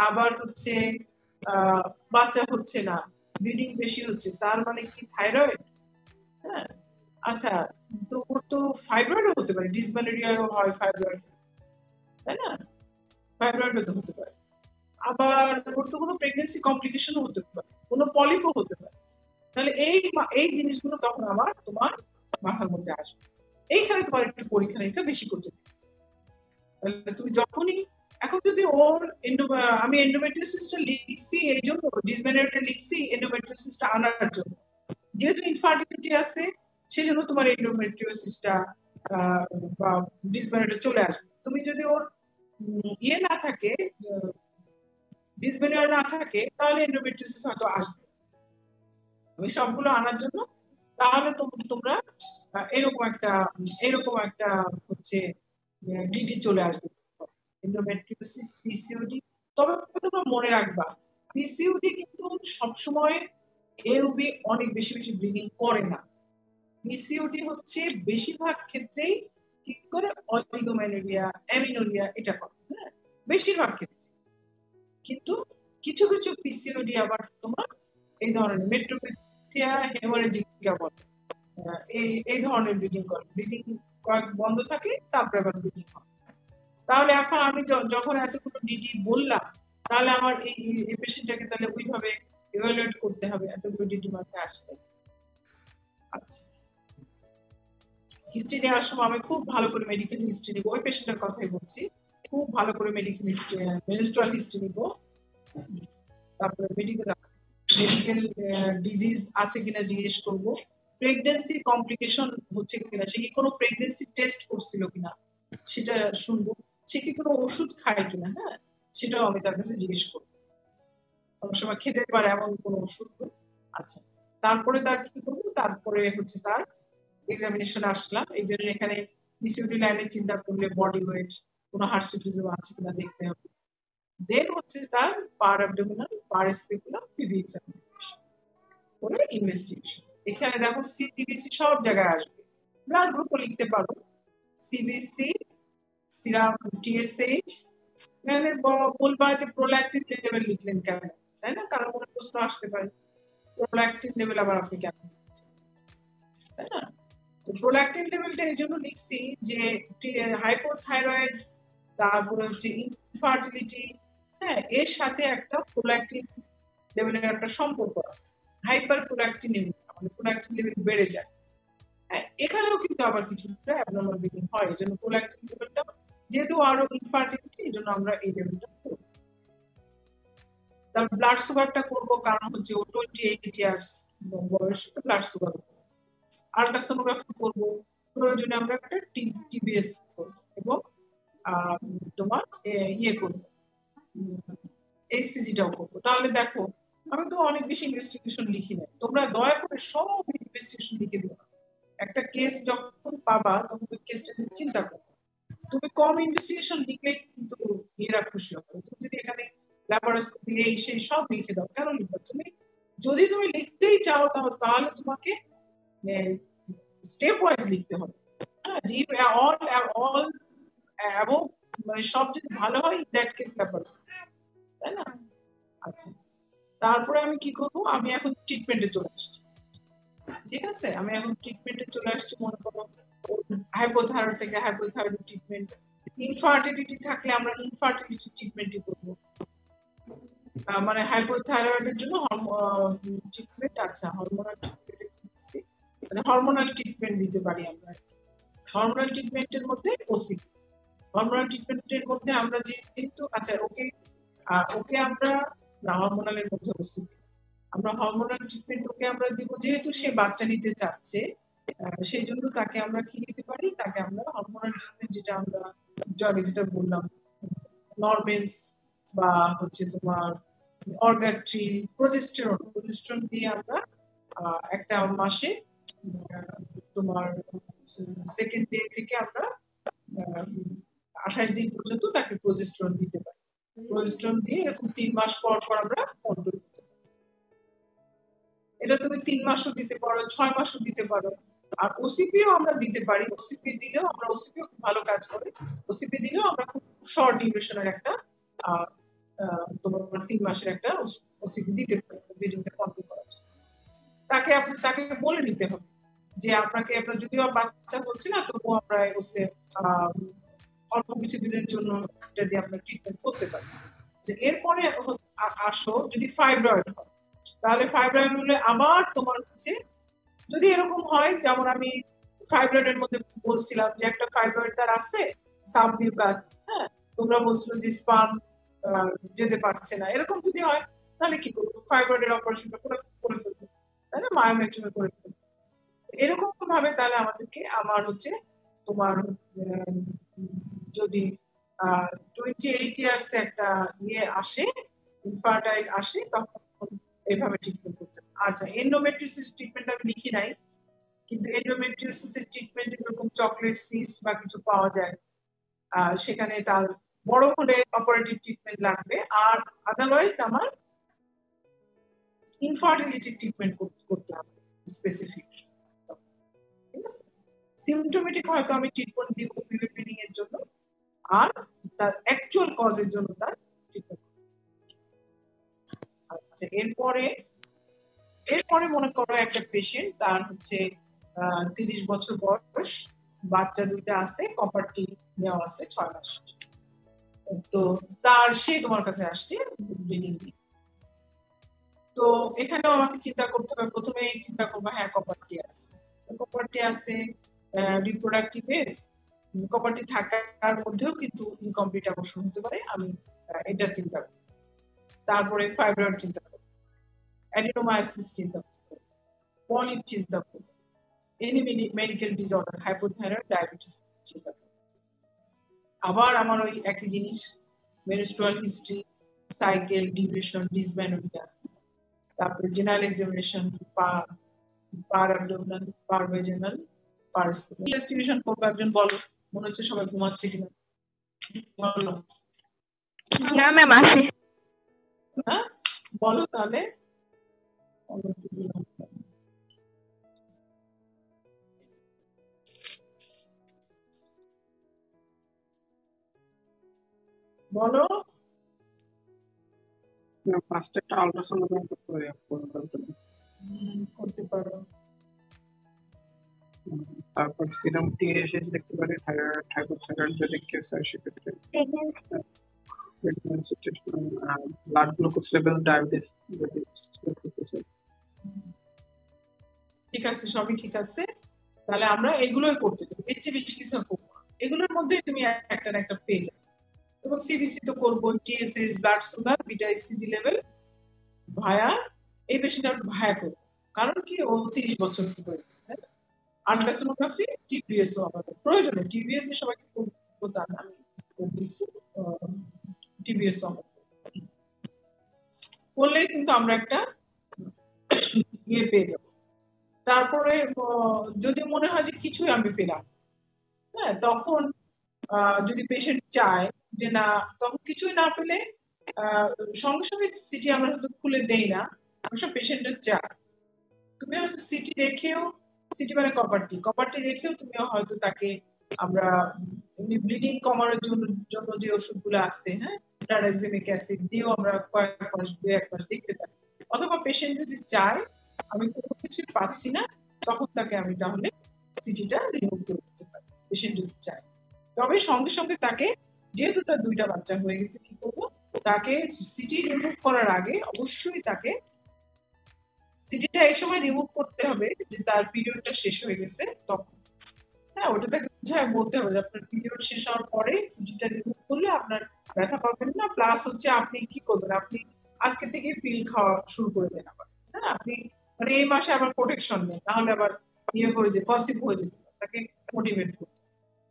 আবার হচ্ছে বাচ্চা হচ্ছে না, ব্লিডিং বেশি হচ্ছে, তার মানে কি থাইরয়েড? হ্যাঁ, আচ্ছা, তো ওর তো ফাইব্রয়েডও হতে পারে, ডিসমেনোরিয়াও হয় ফাইব্রয়েড, তাই না? ফাইব্রয়েডও তো হতে পারে। আবার ওর তো কোনো প্রেগন্যান্সি কমপ্লিকেশনও হতে পারে, কোনো পলিপও হতে পারে। তাহলে এই জিনিসগুলো তখন আমার তোমার মাথার মধ্যে আসবে। এইখানে তোমার একটু পরীক্ষা নিরীক্ষা বেশি করতে হবে। তাহলে তুমি যখনই এখন যদি ওর আমি এন্ডোমেট্রিওসিসটা লিখছি এই জন্য, ডিসমেনোরিয়াটা লিখছি এন্ডোমেট্রিওসিসটা আনার জন্য, যেহেতু ইনফার্টিলিটি আছে সেজন্য তোমার এন্ডোমেট্রিওসিসটা বা ডিসমেনোরিয়াটা চলে আসবে। তুমি যদি ওর ইয়ে না থাকে, ডিসমেনোরিয়া না থাকে, তাহলে এন্ডোমেট্রিওসিস হয়তো আসবে। আমি সবগুলো আনার জন্য তাহলে তোমরা এরকম একটা হচ্ছে ডিডি চলে আসবে, এন্ডোমেট্রিওসিস, পিসিওডি। তবে তোমরা মনে রাখবা পিসিওডি কিন্তু সবসময় এওবি অনেক বেশি বেশি ব্লিডিং করে না। পিসিওডি হচ্ছে বেশিরভাগ ক্ষেত্রেই কি করে অলিগোমেনোরিয়া, অ্যামিনোরিয়া এটা করে, হ্যাঁ, বেশিরভাগ ক্ষেত্রে। কিন্তু কিছু কিছু পিসিওডি আবার তোমার এই ধরনের মেট্রোপেথিয়া হেমারেজিকা বলে, এই ধরনের ব্লিডিং করে, ব্লিডিং কয়েক বন্ধ থাকে তারপরে আবার ব্লিডিং হয়। তাহলে এখন আমি যখন এতগুলো ডিডি বললাম, তাহলে আমার এই পেশেন্টটাকে তাহলে ওইভাবে ইভালুয়েট করতে হবে এতগুলো ডিডি মাথায় আসলে। আচ্ছা, হিস্ট্রি নেওয়ার সময় আমি খুব ভালো করে মেডিকেল হিস্ট্রি নিব, ওই পেশেন্টের কথাই বলছি, খুব ভালো করে মেডিকেল হিস্ট্রি, মেনস্ট্রুয়াল হিস্ট্রি নিব, তারপরে মেডিকেল ডিজিজ আছে কিনা জিজ্ঞেস করবো, প্রেগন্যান্সি কমপ্লিকেশন হচ্ছে কিনা, সে কি কোনো প্রেগন্যান্সি টেস্ট করছিল কিনা সেটা শুনবো, সে কি কোনো ওষুধ খায় কিনা, হ্যাঁ, সেটাও আমি তার কাছে জিজ্ঞেস করবো, অনেক সময় খেতে পারে এমন কোনো ওষুধ। আচ্ছা, তারপরে তার কি করবো, তারপরে হচ্ছে তার এক্সামিনেশন আসলাম, এই জন্য এখানে পিসিওডি লাইনে চিন্তা করলে বডি ওয়েট, কোনো হার্সিটিজম আছে কিনা দেখতে হবে। দেন হচ্ছে তার পার অ্যাবডোমিনাল, পার স্পেকুলাম, পিভি এক্সামিনেশন করে ইনভেস্টিগেশন। এখানে দেখো সিবিসি সব জায়গায় আসবে, ব্লাড গ্রুপও লিখতে পারো, সিবিসি, সিরাম টিএসএইচ, এখানে বলবা যে প্রোল্যাক্টিন লেভেল লিখলেন কেন, তাই না? কারণ কোনো প্রশ্ন আসতে পারে প্রোল্যাক্টিন লেভেল আবার আপনি কেন, তাই না? তো প্রোল্যাক্টিন লেভেলটা এই জন্য লিখছি যে হাইপোথাইরয়েড, তারপরে হচ্ছে ইনফার্টিলিটি, হ্যাঁ, এর সাথে একটা প্রোল্যাক্টিন লেভেলের একটা সম্পর্ক আছে। হাইপার প্রোল্যাক্টিনিমিয়া মানে প্রোল্যাক্টিন লেভেল বেড়ে যায়। হ্যাঁ, এখানেও কিন্তু আবার কিছুটা অ্যাবনর্মাল রিডিং হয়, এই জন্য প্রোল্যাক্টিন লেভেলটা যেহেতু আরো ইনফার্টিলিটি, এই জন্য আমরা এই লেভেলটা করব। তার ব্লাড সুগারটা করবো কারণ হচ্ছে ও 28 ইয়ার্স বয়স, ব্লাড সুগার আল্ট্রাসোনোগ্রাফি করবো, প্রয়োজনে আমরা একটা টিবিএস করবো এবং তোমার ইয়ে করবো, এইচসিজিটাও করবো। তাহলে দেখো আমি তো অনেক বেশি ইনভেস্টিগেশন লিখি না, তোমরা দয়া করে সব ইনভেস্টিগেশন লিখে দিও। একটা কেস যখন পাবা তখন ওই কেসটা নিয়ে চিন্তা করো। তুমি কম ইনভেস্টিগেশন লিখলে কিন্তু এরা খুশি হবে। তুমি যদি এখানে ল্যাপারোস্কোপি এই সেই সব লিখে দাও, কেন লিখবে? তুমি যদি তুমি লিখতেই চাও তাহলে তোমাকে স্টেপ ওয়াইজ লিখতে হবে। ডিপ অল অল এবং মানে সব যদি ভালো হয় দ্যাট কেস ল্যাপারোস্কোপি, তাই না? আচ্ছা, তারপরে আমি কি করবো, আমি এখন ট্রিটমেন্টে চলে আসছি। ঠিক আছে, আমি এখন ট্রিটমেন্টে চলে আসছি। মনে করো হাইপোথাইরয়েড থেকে হাইপোথাইরয়েড ট্রিটমেন্ট, ইনফার্টিলিটি থাকলে আমরা ইনফার্টিলিটি ট্রিটমেন্টই করবো। মানে হাইপোথাইরয়েডের জন্য ট্রিটমেন্ট, আচ্ছা হরমোনাল ট্রিটমেন্ট, হরমোনাল ট্রিটমেন্ট দিতে পারি আমরা। হরমোনাল ট্রিটমেন্টের মধ্যে ওসিপি, হরমোনাল ট্রিটমেন্টের মধ্যে আমরা যেহেতু আচ্ছা ওকে ওকে আমরা না হরমোনালের মধ্যে ওসিপি, আমরা হরমোনাল ট্রিটমেন্ট ওকে আমরা দিব যেহেতু সে বাচ্চা নিতে চাচ্ছে, সেই জন্য তাকে আমরা কি দিতে পারি, তাকে আমরা হরমোনাল ট্রিটমেন্ট যেটা আমরা যেটা বললাম নরমেন্স বা হচ্ছে তোমার অর্গাট্রি, প্রজেস্টেরন দিয়ে আমরা একটা মাসে তোমার সেকেন্ড ডে থেকে আমরা 28 দিন পর্যন্ত তাকে প্রজেস্টেরন দিতে পারি। প্রজেস্টেরন দিয়ে এরকম 3 মাস পর পর আমরা কন্ট্রোল করতে পারি। এটা তুমি 3 মাসও দিতে পারো, 6 মাসও দিতে পারো। আর ওসিপিও আমরা দিতে পারি, ওসিপি দিলেও আমরা ওসিপিও খুব ভালো কাজ করে। ওসিপি দিলেও আমরা খুব শর্ট ডিউরেশনের একটা তোমার 3 মাসের একটা ওসিপি দিতে পারি ব্লিডিংটা কন্ট্রোল করার জন্য। তাকে বলে দিতে হবে যে আপনাকে আপনার যদিও বাচ্চা হচ্ছে না তবুও আমরা অল্প কিছু দিনের জন্য এটা দিয়ে আমরা ট্রিটমেন্ট করতে পারি। যে এরপরে আসো যদি ফাইব্রয়েড হয়, তাহলে ফাইব্রয়েড হলে আবার তোমার হচ্ছে যদি এরকম হয়, যেমন আমি ফাইব্রয়েডের মধ্যে বলছিলাম যে একটা ফাইব্রয়েড তার আছে সাবমিউকাস, হ্যাঁ, তোমরা বলছিল যে স্পার্ম যেতে পারছে না, এরকম যদি হয় তাহলে কি করবো, ফাইব্রয়েডের অপারেশনটা করে ফেলবো, তাই না, মায়োমেক্টমি করে ফেলবো। এরকম ভাবে তাহলে আমাদেরকে আমার হচ্ছে তোমার যদি 28 ইয়ার্স একটা ইয়ে আসে, ইনফার্টাইল আসে, তখন এইভাবে ট্রিটমেন্ট করতে হবে। আচ্ছা, এন্ডোমেট্রিওসিস ট্রিটমেন্ট আমি লিখি নাই, কিন্তু এন্ডোমেট্রিওসিসের ট্রিটমেন্ট এরকম চকলেট সিস্ট বা কিছু পাওয়া যায়, সেখানে তার বড় হলে অপারেটিভ ট্রিটমেন্ট লাগবে। আর আদারওয়াইজ আমার ইনফার্টিলিটি ট্রিটমেন্ট করতে হবে স্পেসিফিক। ঠিক আছে, সিমটোমেটিক হয়তো আমি ট্রিটমেন্ট দিব পিভিপিডিং এর জন্য, আর তার অ্যাকচুয়াল কজের জন্য তার ট্রিটমেন্ট। আচ্ছা, এরপরে মনে করো একটা পেশেন্ট, তার হচ্ছে 30 বছর বয়স, বাচ্চা দুইটা আছে, কপারটি নেওয়া আছে 6 মাস, তো সে তোমার কাছে আসছে ব্লিডিং নিয়ে। তো এখানেও আমাকে চিন্তা করতে হবে, প্রথমে চিন্তা করবো হ্যাঁ কপারটি আছে রিপ্রোডাক্টিভ এজ, কপারটি থাকার মধ্যেও কিন্তু ইনকমপ্লিট অ্যাবর্শন হতে পারে, আমি এটা চিন্তা করি। তারপরে ফাইব্রয়েড চিন্তা করি, অ্যাডিনোমায়োসিস চিন্তা করি, পলিপ চিন্তা করি, any medical disorder, hypothyroid, diabetes চিন্তা করি। আবার আমার ওই একই জিনিস, menstrual history, cycle, duration, dysmenorrhoea, তারপরে জেনারেল এক্সামিনেশন, পার অ্যাবডোমিনাল, পার ভেজানাল, পার স্পিনাল। ইনভেস্টিগেশন করবো, একজন বলো, মনে হচ্ছে সবাই ঘুমাচ্ছে কিনা, বলো। না ম্যাম আছে। হ্যাঁ, বলো তাহলে। বলো। ফার্স্ট একটা আল্ট্রাসোনোগ্রাম করতে হবে করতে পারো। তারপর সিরাম টিএসএইচ দেখতে পারি, থাইরয়েড যদি কেস হয় সেক্ষেত্রে pregnancy treatment, blood glucose level, diabetes যদি ঠিক আছে, সবই ঠিক আছে। তাহলে আমরা এগুলোই করতে দেবো, এর চেয়ে বেশি কিছু করবো না। এগুলোর মধ্যে তুমি একটা না একটা পেয়ে যাবে। এবং সিবিসি তো করবো, TSH, blood sugar, beta HCG level, via, এই পেশেন্ট ভায়া করবো। কারণ কি, ও 30 বছর হয়ে গেছে। আল্ট্রাসোনোগ্রাফি, টিবিএস ও আমাদের প্রয়োজনে, টিবিএস যে সবাইকে করবো তা না, আমি দিচ্ছি টিবিএস করলে কিন্তু আমরা একটা ইয়ে পেয়ে যাবো। তারপরে যদি মনে হয় যে কিছুই আমি পেলাম, হ্যাঁ, তখন যদি পেশেন্ট চায় যে না, তখন কিছুই না পেলে সঙ্গে সঙ্গে সিটি আমরা হয়তো খুলে দেই না, সব পেশেন্টের চায়। তুমি হয়তো সিটি রেখেও, সিটি মানে কপারটি রেখেও তুমি হয়তো তাকে আমরা ব্লিডিং কমানোর জন্য যে ওষুধগুলো আছে, হ্যাঁ, টারাজিমিক অ্যাসিড দিয়েও আমরা কয়েক মাস, 2-1 মাস দেখতে পারি। অথবা পেশেন্ট যদি চায় আমি কোনো কিছুই পাচ্ছি না, তখন তাকে আমি তাহলে সিটিটা রিমুভ করে দিতে পারি, পেশেন্ট যদি চায়। তবে সঙ্গে সঙ্গে তাকে, যেহেতু তার 2টা বাচ্চা হয়ে গেছে, কি করবো, তাকে সিটি রিমুভ করার আগে অবশ্যই তাকে সিটিটা এই সময় রিমুভ করতে হবে যে তার পিরিয়ডটা শেষ হয়ে গেছে তখন। হ্যাঁ, ওটা তাকে বুঝায় বলতে হবে যে আপনার পিরিয়ড শেষ হওয়ার পরে সিটিটা রিমুভ করলে আপনার ব্যথা পাবেন না, প্লাস হচ্ছে আপনি কি করবেন, আপনি আজকে থেকে পিল খাওয়া শুরু করে দেন আবার। হ্যাঁ, আপনি মানে এই মাসে আবার প্রোটেকশন নেন, তাহলে আবার ইয়ে হয়ে যায়, পসিবল হয়ে যেতে পারে, তাকে মোটিভেট করতে।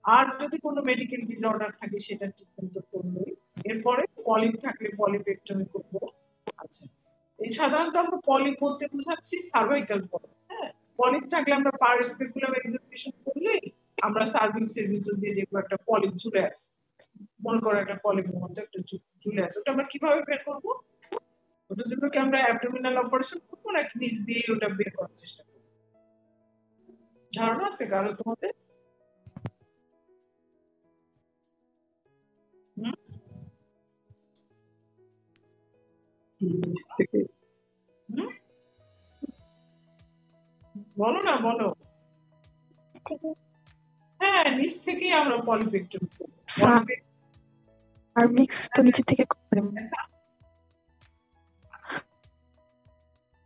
আর যদি কোনো মেডিকেল ডিসঅর্ডার থাকে সেটা ট্রিটমেন্ট তো করবোই। এরপরে পলিপ থাকলে পলিপেক্টমি করবো। আচ্ছা, এই সাধারণত আমরা পলিপ বলতে বোঝাচ্ছি সার্ভাইকাল পলিপ। হ্যাঁ, পলিপ থাকলে আমরা পার স্পেকুলাম এক্সামিনেশন করলেই আমরা সার্ভিক্স এর ভিতর দিয়ে দেখবো একটা পলিপ ঝুলে আছে, মনে করো একটা পলিপের মধ্যে একটা ঝুলে আছে, ওটা আমরা কিভাবে বের করবো? ওটার জন্য কি আমরা অ্যাবডোমিনাল অপারেশন করবো নাকি নিচ দিয়ে ওটা বের করার চেষ্টা করবো? ধারণা আছে কারো তোমাদের? বলো না, বলো। হ্যাঁ, নিচ থেকেই আমরা পলিপেক্টমি করবো। সার্ভিক্স তো নিচে থেকে করে।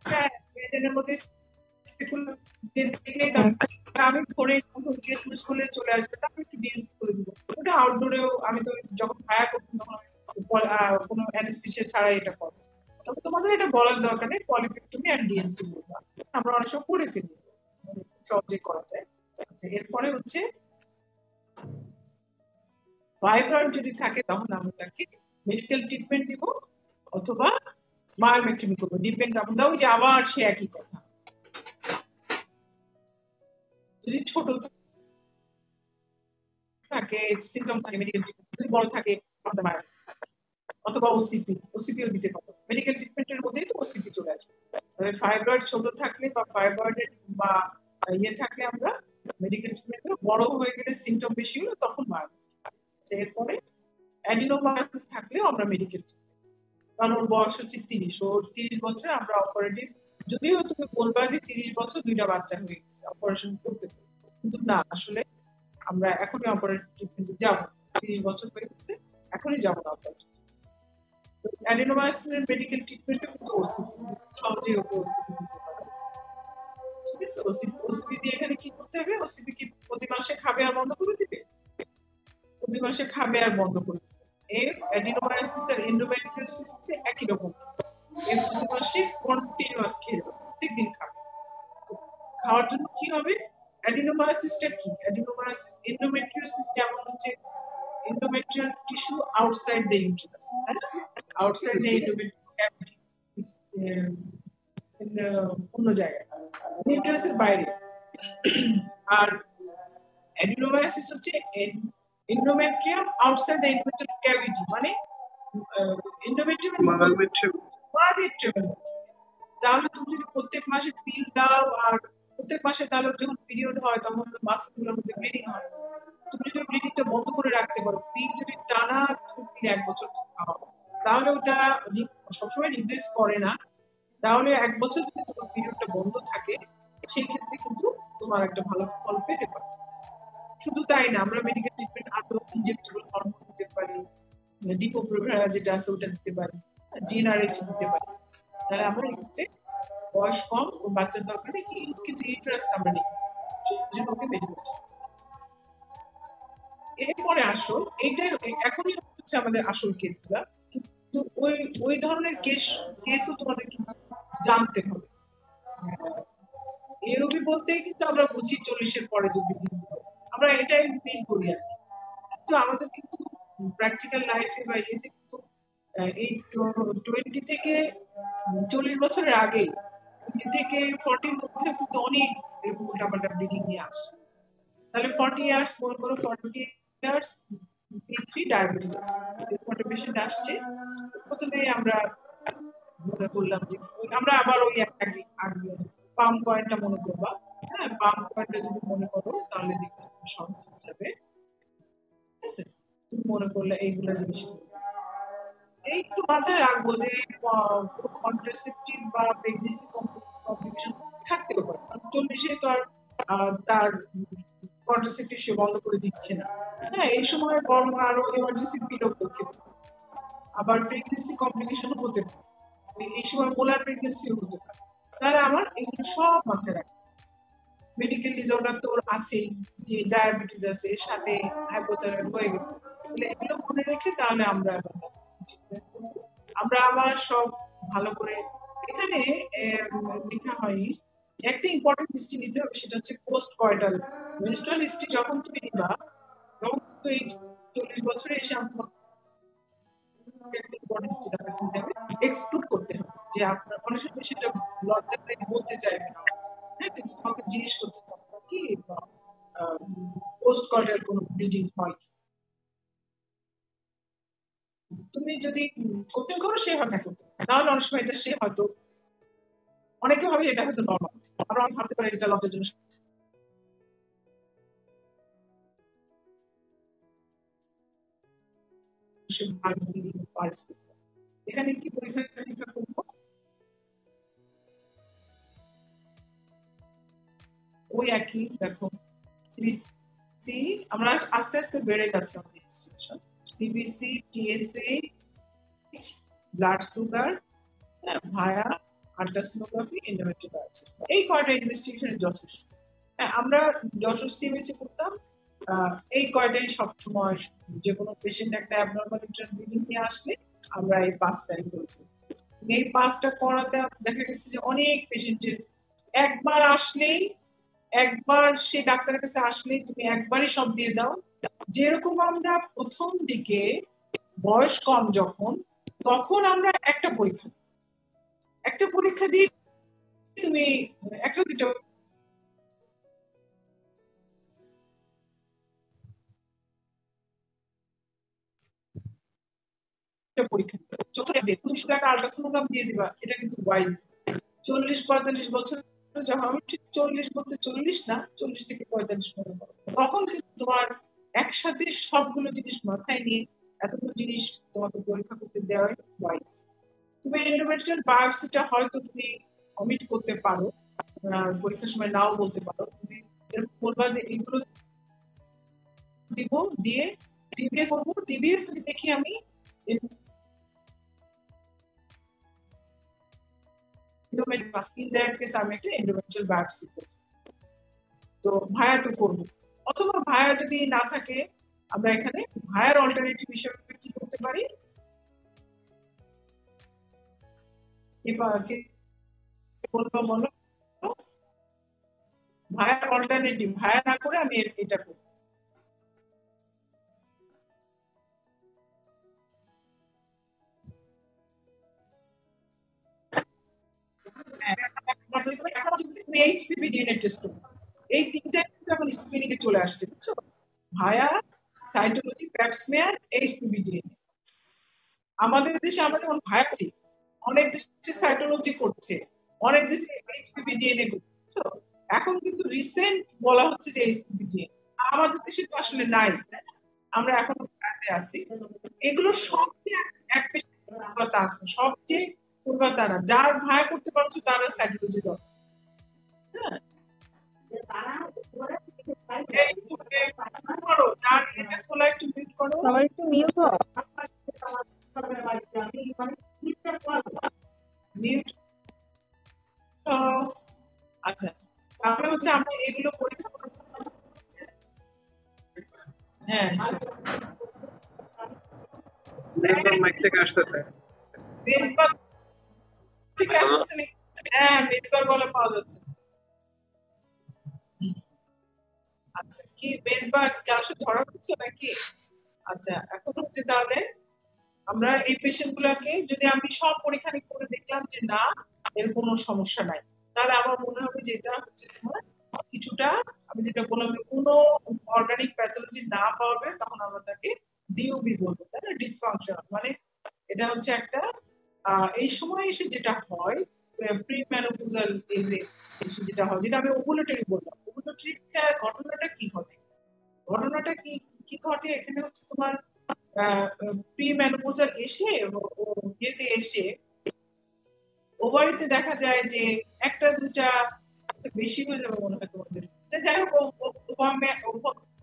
হ্যাঁ, এদের মধ্যে দেখলেই আমি ধরে স্কুলে চলে আসবে, তারপর একটু ডিএনসি করে দিব। ওটা আউটডোরেও আমি তো যখন ভায়া করতাম তখন কোনো অ্যানেস্থেসিয়া ছাড়াই এটা করব। তবে তোমাদের এটা বলার দরকার নেই, পলিপেক্টমি আর ডিএনসি বলবো, আমরা অনেক সময় করে ফেলি, সহজে করা যায়। আচ্ছা, এরপরে হচ্ছে ফাইব্রয়েড যদি থাকে তখন আমরা তাকে মেডিকেল ট্রিটমেন্ট দিব অথবা মায়োমেক্টমি করবো, ডিপেন্ড আপন দাও, যে আবার সে একই কথা। যদি ছোট থাকে সিম্পটম থাকে মেডিকেল ট্রিটমেন্ট, যদি বড় থাকে অথবা ওসিপিও দিতে পারবো। মেডিকেল ট্রিটমেন্টের মধ্যেই তো ওসিপি চলে আসবে। তবে ফাইব্রয়েড ছোট থাকলে বা ফাইব্রয়েডের বা ইয়ে থাকলে আমরা মেডিকেল ট্রিটমেন্ট, বড় হয়ে গেলে সিম্পটম বেশি হলে তখন মায়োমেক্টমি। এরপরে অ্যাডিনোমায়োসিস থাকলেও আমরা মেডিকেল ট্রিটমেন্ট, কারণ ওর বয়স হচ্ছে 30, ওর 30 বছরে আমরা অপারেটিভ, যদিও তুমি বলবা যে 30 বছর 2টা বাচ্চা হয়ে গেছে অপারেশন করতে, কিন্তু না, আসলে আমরা এখনই অপারেটিভ ট্রিটমেন্টে যাব, 30 বছর হয়ে গেছে, এখনই যাব না অপারেটিভ। তো অ্যাডিনোমায়োসিসের মেডিকেল ট্রিটমেন্টে কিন্তু ওসিপি সহজেই ওকে ওসিপি দিতে পারে। ঠিক আছে, ওসিপি দিয়ে এখানে কি করতে হবে? ওসিপি কি প্রতি মাসে খাবে আর বন্ধ করে দিবে? প্রতি মাসে খাবে আর বন্ধ করে দিবে। এই অ্যাডিনোমায়োসিস আর এন্ডোমেট্রিওসিস একই রকম, এই প্রতি মাসে কন্টিনিউয়াস খেয়ে প্রত্যেকদিন খাবে। খাওয়ার জন্য কি হবে? অ্যাডিনোমায়োসিসটা কি? অ্যাডিনোমায়োসিস, এন্ডোমেট্রিওসিস যেমন হচ্ছে endometrial tissue outside the uterus, outside the endometrial cavity, অন্য জায়গায়, ইউটারাসের বাইরে। আর অ্যাডিনোমায়োসিস হচ্ছে endometrium outside the endometrial cavity, মানে endometrium তাহলে তুমি যদি প্রত্যেক মাসে পিল দাও আর প্রত্যেক মাসে তাহলে যখন পিরিয়ড হয় তখন মাসগুলোর মধ্যে ব্লিডিং হয়, তুমি যদি ব্লিডিংটা বন্ধ করে রাখতে পারো, পিল যদি টানা তুমি 1 বছর খাও, তাহলে ওটা সবসময় রিপ্লেস করে না, তাহলে 1 বছর যদি তোমার পিরিয়ডটা বন্ধ থাকে, সেই ক্ষেত্রে কিন্তু তোমার একটা ভালো ফল পেতে পারো। শুধু তাই না, আমরা মেডিকেল ট্রিটমেন্ট আরো ইনজেক্টেবল হরমোন দিতে পারি, ডিপোপ্রোভেরা যেটা আছে ওটা দিতে পারি, জিএনআরএইচ দিতে পারি। তাহলে আমরা এক্ষেত্রে বয়স কম ও বাচ্চার দরকার নেই, কিন্তু ইন্টারেস্ট আমরা নেই, সেজন্য ওকে মেডিকেল। এরপরে আসল এইটাই এখনই হচ্ছে আমাদের আসল কেসগুলা, কিন্তু ওই ধরনের কেসও তোমাদের কিন্তু জানতে হবে। এওবি বলতে কিন্তু আমরা বুঝি 40-এর পরে যে ব্লিডিং, আমরা এটাই মিন করি আর কি। কিন্তু আমাদের কিন্তু প্র্যাকটিক্যাল লাইফে বা এতে কিন্তু এই 20 থেকে 40 বছরের আগে, 20 থেকে 40-র মধ্যে কিন্তু অনেক এরকম উল্টাপাল্টা ব্লিডিং নিয়ে আসে। তাহলে 40 ইয়ার্স, মনে করো 40 ইয়ার্স P3 ডায়াবেটিস, এরকম একটা পেশেন্ট আসছে। প্রথমে আমরা মনে করলাম যে আমরা আবার ওই আগে পাম কয়েনটা মনে করবা, হ্যাঁ, পাম কয়েনটা যদি মনে করো তাহলে দেখবে সহজ হয়ে যাবে। তুমি মনে করলে এইগুলা জিনিস এই একটু মাথায় রাখবো যে কন্ট্রাসেপটিভ বা প্রেগন্যান্সি কমপ্লিকেশন থাকতেও পারে, কারণ 40-এ তো আর তার কন্ট্রাসেপটিভ সে বন্ধ করে দিচ্ছে না, হ্যাঁ, এই সময় বরং আরো এমার্জেন্সি পিলও খেতে পারে। আবার প্রেগন্যান্সি কমপ্লিকেশন হতে পারে, এই সময় মোলার প্রেগন্যান্সিও হতে পারে। তাহলে আমার এগুলো সব মাথায় রাখবো। মেডিকেল ডিসঅর্ডার তো আছেই, যে ডায়াবেটিস আছে, এর সাথে হাইপোথাইরয়েড হয়ে গেছে, তাহলে এগুলো মনে রেখে তাহলে আমরা আবার সব ভালো করে এখানে লেখা হয়নি। একটা ইম্পর্টেন্ট হিস্ট্রি নিতে হবে, সেটা হচ্ছে পোস্ট কয়টাল মেনস্ট্রুয়াল হিস্ট্রি। যখন তুমি নিবা তখন তো এই 40 বছরে এসে এক্সক্লুড করতে হবে, যে আপনার অনেক সময় সেটা লজ্জাতে বলতে চাইবে না, হ্যাঁ, কিন্তু তোমাকে জিজ্ঞেস করতে হবে কি পোস্ট কয়টাল কোনো ব্লিডিং হয়। তুমি যদি কোচিং করো সে হয়তো করতে, তাহলে অনেক সময় এটা সে হয়তো, অনেকে ভাবে এটা হয়তো নর্মাল, আবার আমি ভাবতে পারি এটা লজ্জার জন্য। এখানে কি পরীক্ষা করবো, ওই একই দেখো সিবিসি, আমরা আস্তে আস্তে বেড়ে যাচ্ছে আমাদের institution, CBC, TSH, blood sugar, via, ultrasonography, endometrial biopsy, এই কয়টা ইনভেস্টিগেশন যথেষ্ট। আমরা যশোর সিএমএইচে করতাম, এই কয়টাই সবসময়, যে কোনো পেশেন্ট একটা অ্যাবনর্মাল ইন্টারনাল ব্লিডিং নিয়ে আসলে আমরা এই 5টাই করেছি। এই 5টা করাতে দেখা গেছে যে অনেক পেশেন্টের একবার আসলেই, একবার সে ডাক্তারের কাছে আসলেই তুমি একবারই সব দিয়ে দাও। যেরকম আমরা প্রথম দিকে বয়স কম যখন, তখন আমরা একটা পরীক্ষা দিয়ে তুমি একটা দুটো পরীক্ষা আল্ট্রাসোনোগ্রাম দিয়ে দিবা, এটা কিন্তু ওয়াইজ। 40-45 বছর যখন, আমি ঠিক 40 বলতে 40 না, 40 থেকে 45 মনে করো, তখন কিন্তু তোমার একসাথে সবগুলো জিনিস মাথায় নিয়ে এতগুলো জিনিস তোমাকে পরীক্ষা করতে দেওয়া ওয়াইজ। তুমি এন্ডোমেট্রিয়াল বায়োপসিটা হয়তো তুমি অমিট করতে পারো, পরীক্ষার সময় নাও বলতে পারো, তুমি এরকম বলবা যে এগুলো দিব, দিয়ে টিবিএস করবো, টিবিএস দেখি আমি আমি একটা এন্ডোমেট্রিয়াল বায়োপসি করব, তো ভায়া তো করবো। অথবা ভায়া যদি না থাকে, আমরা এখানে ভায়ার অল্টারনেটিভ হিসেবে কি করতে পারি, বলবো বলো, ভায়ার অল্টারনেটিভ, ভায়া না করে আমি এটা করব। এইচপিভি ডিএনএ টেস্ট করব, এই তিনটা কিন্তু এখন স্ক্রিনিং এ চলে আসছে, বুঝছো, ভায়া, সাইটোলজি, প্যাপ স্মিয়ার, এইচপিভি ডিএনএ। আমাদের দেশে আমরা যেমন ভায়া আছি, অনেক দেশে সাইটোলজি করছে, অনেক দেশে এইচপিভি ডিএনএ করছে। এখন কিন্তু রিসেন্ট বলা হচ্ছে যে এইচপিভি ডিএনএ। আমাদের দেশে তো আসলে নাই, আমরা এখন আছি। এগুলো সবচেয়ে এক পেশা, সবচেয়ে কলকাতা না, যার ভাই করতে পারছো তারা সাইকোলজি দরকার। হ্যাঁ, এই করো, যার এটা খোলা একটু মিউট করো। সবাই একটু মিউট হও। মিউট। আচ্ছা, তাহলে হচ্ছে আমরা এগুলো পরীক্ষা করব। হ্যাঁ, মাইক থেকে আসতেছে। মেজবার থেকে আসছে নাকি? হ্যাঁ, মেজবার বলে পাওয়া যাচ্ছে। আচ্ছা, কি মেজবার কারোর সাথে ধরা হচ্ছে নাকি? আচ্ছা, এখন হচ্ছে তাহলে আমরা এই পেশেন্ট গুলাকে যদি আমি সব পরীক্ষা নিরীক্ষা করে দেখলাম যে না, এর কোনো সমস্যা নাই, তাহলে আমার মনে হবে যে এটা হচ্ছে তোমার কিছুটা, আমি যেটা বললাম যে কোনো অর্গানিক প্যাথোলজি না পাওয়া গেলে তখন আমরা তাকে ডিওবি বলবো, তাই না, ডিসফাংশনাল। মানে এটা হচ্ছে একটা এই সময় এসে যেটা হয়, প্রি ম্যানোপজাল এজে এসে যেটা হয়, যেটা আমি ওভুলেটরি বললাম, ওভুলেটরিটা ঘটনাটা কি ঘটে, ঘটনাটা কি কি ঘটে এখানে হচ্ছে তোমার প্রি ম্যানোপজাল এসে ইয়েতে এসে ওভারিতে দেখা যায় যে একটা দুটা, বেশি হয়ে যাবে মনে হয় তোমাদের, যাই হোক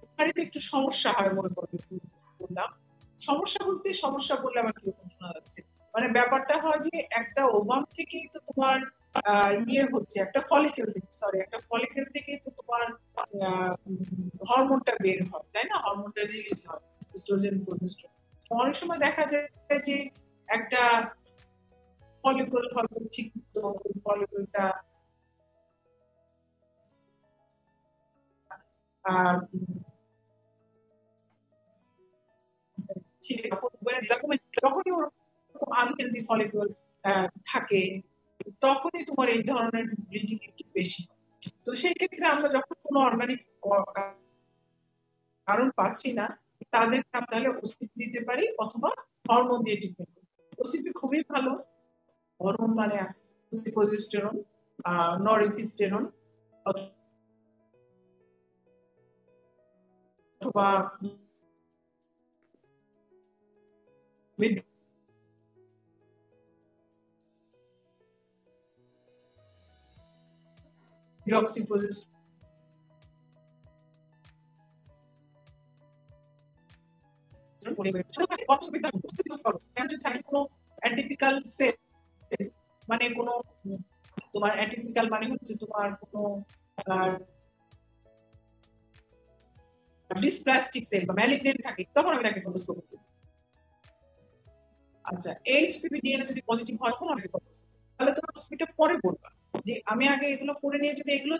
ওভারিতে একটু সমস্যা হয় মনে করবে, বললাম সমস্যা বলতে, সমস্যা বললে আমার কিরকম শোনা যাচ্ছে, মানে ব্যাপারটা হয় যে একটা ওভাম থেকেই তো তোমার ইয়ে হচ্ছে, একটা ফলিকেল থেকে, সরি, একটা ফলিকেল থেকেই তো তোমার হরমোনটা বের হয়, তাই না, হরমোনটা রিলিজ হয়, এস্ট্রোজেন, প্রোজেস্টেরন। অনেক সময় দেখা যায় যে একটা ফলিকল হয়তো ঠিক তো ফলিকলটা যখনই ওরকম আনহেলদি ফলিকল থাকে, তখনই তোমার এই ধরনের ব্লিডিং একটু বেশি। তো সেই ক্ষেত্রে আমরা যখন কোনো অর্গানিক কারণ পাচ্ছি না, তাদেরকে আমরা তাহলে ওসিপি দিতে পারি অথবা হরমোন দিয়ে ট্রিটমেন্ট করি। ওসিপি খুবই ভালো হরমোন, মানে প্রোজেস্টেরন, নরএথিস্টেরন অথবা hydroxyprogesterone, মানে কোনো তোমার অ্যাটিপিক্যাল মানে হচ্ছে তোমার কোনো ডিসপ্লাস্টিক সেল বা ম্যালিগনেন্ট থাকে, তখন আমি তাকে প্রপোজ করব। আচ্ছা, এইচপিভি ডিএনএ যদি পজিটিভ হয় তখন আমি তাহলে তোমার হসপিটাল পরে বলবা যে আমি আগে এগুলো করে নিয়ে যদি এগুলো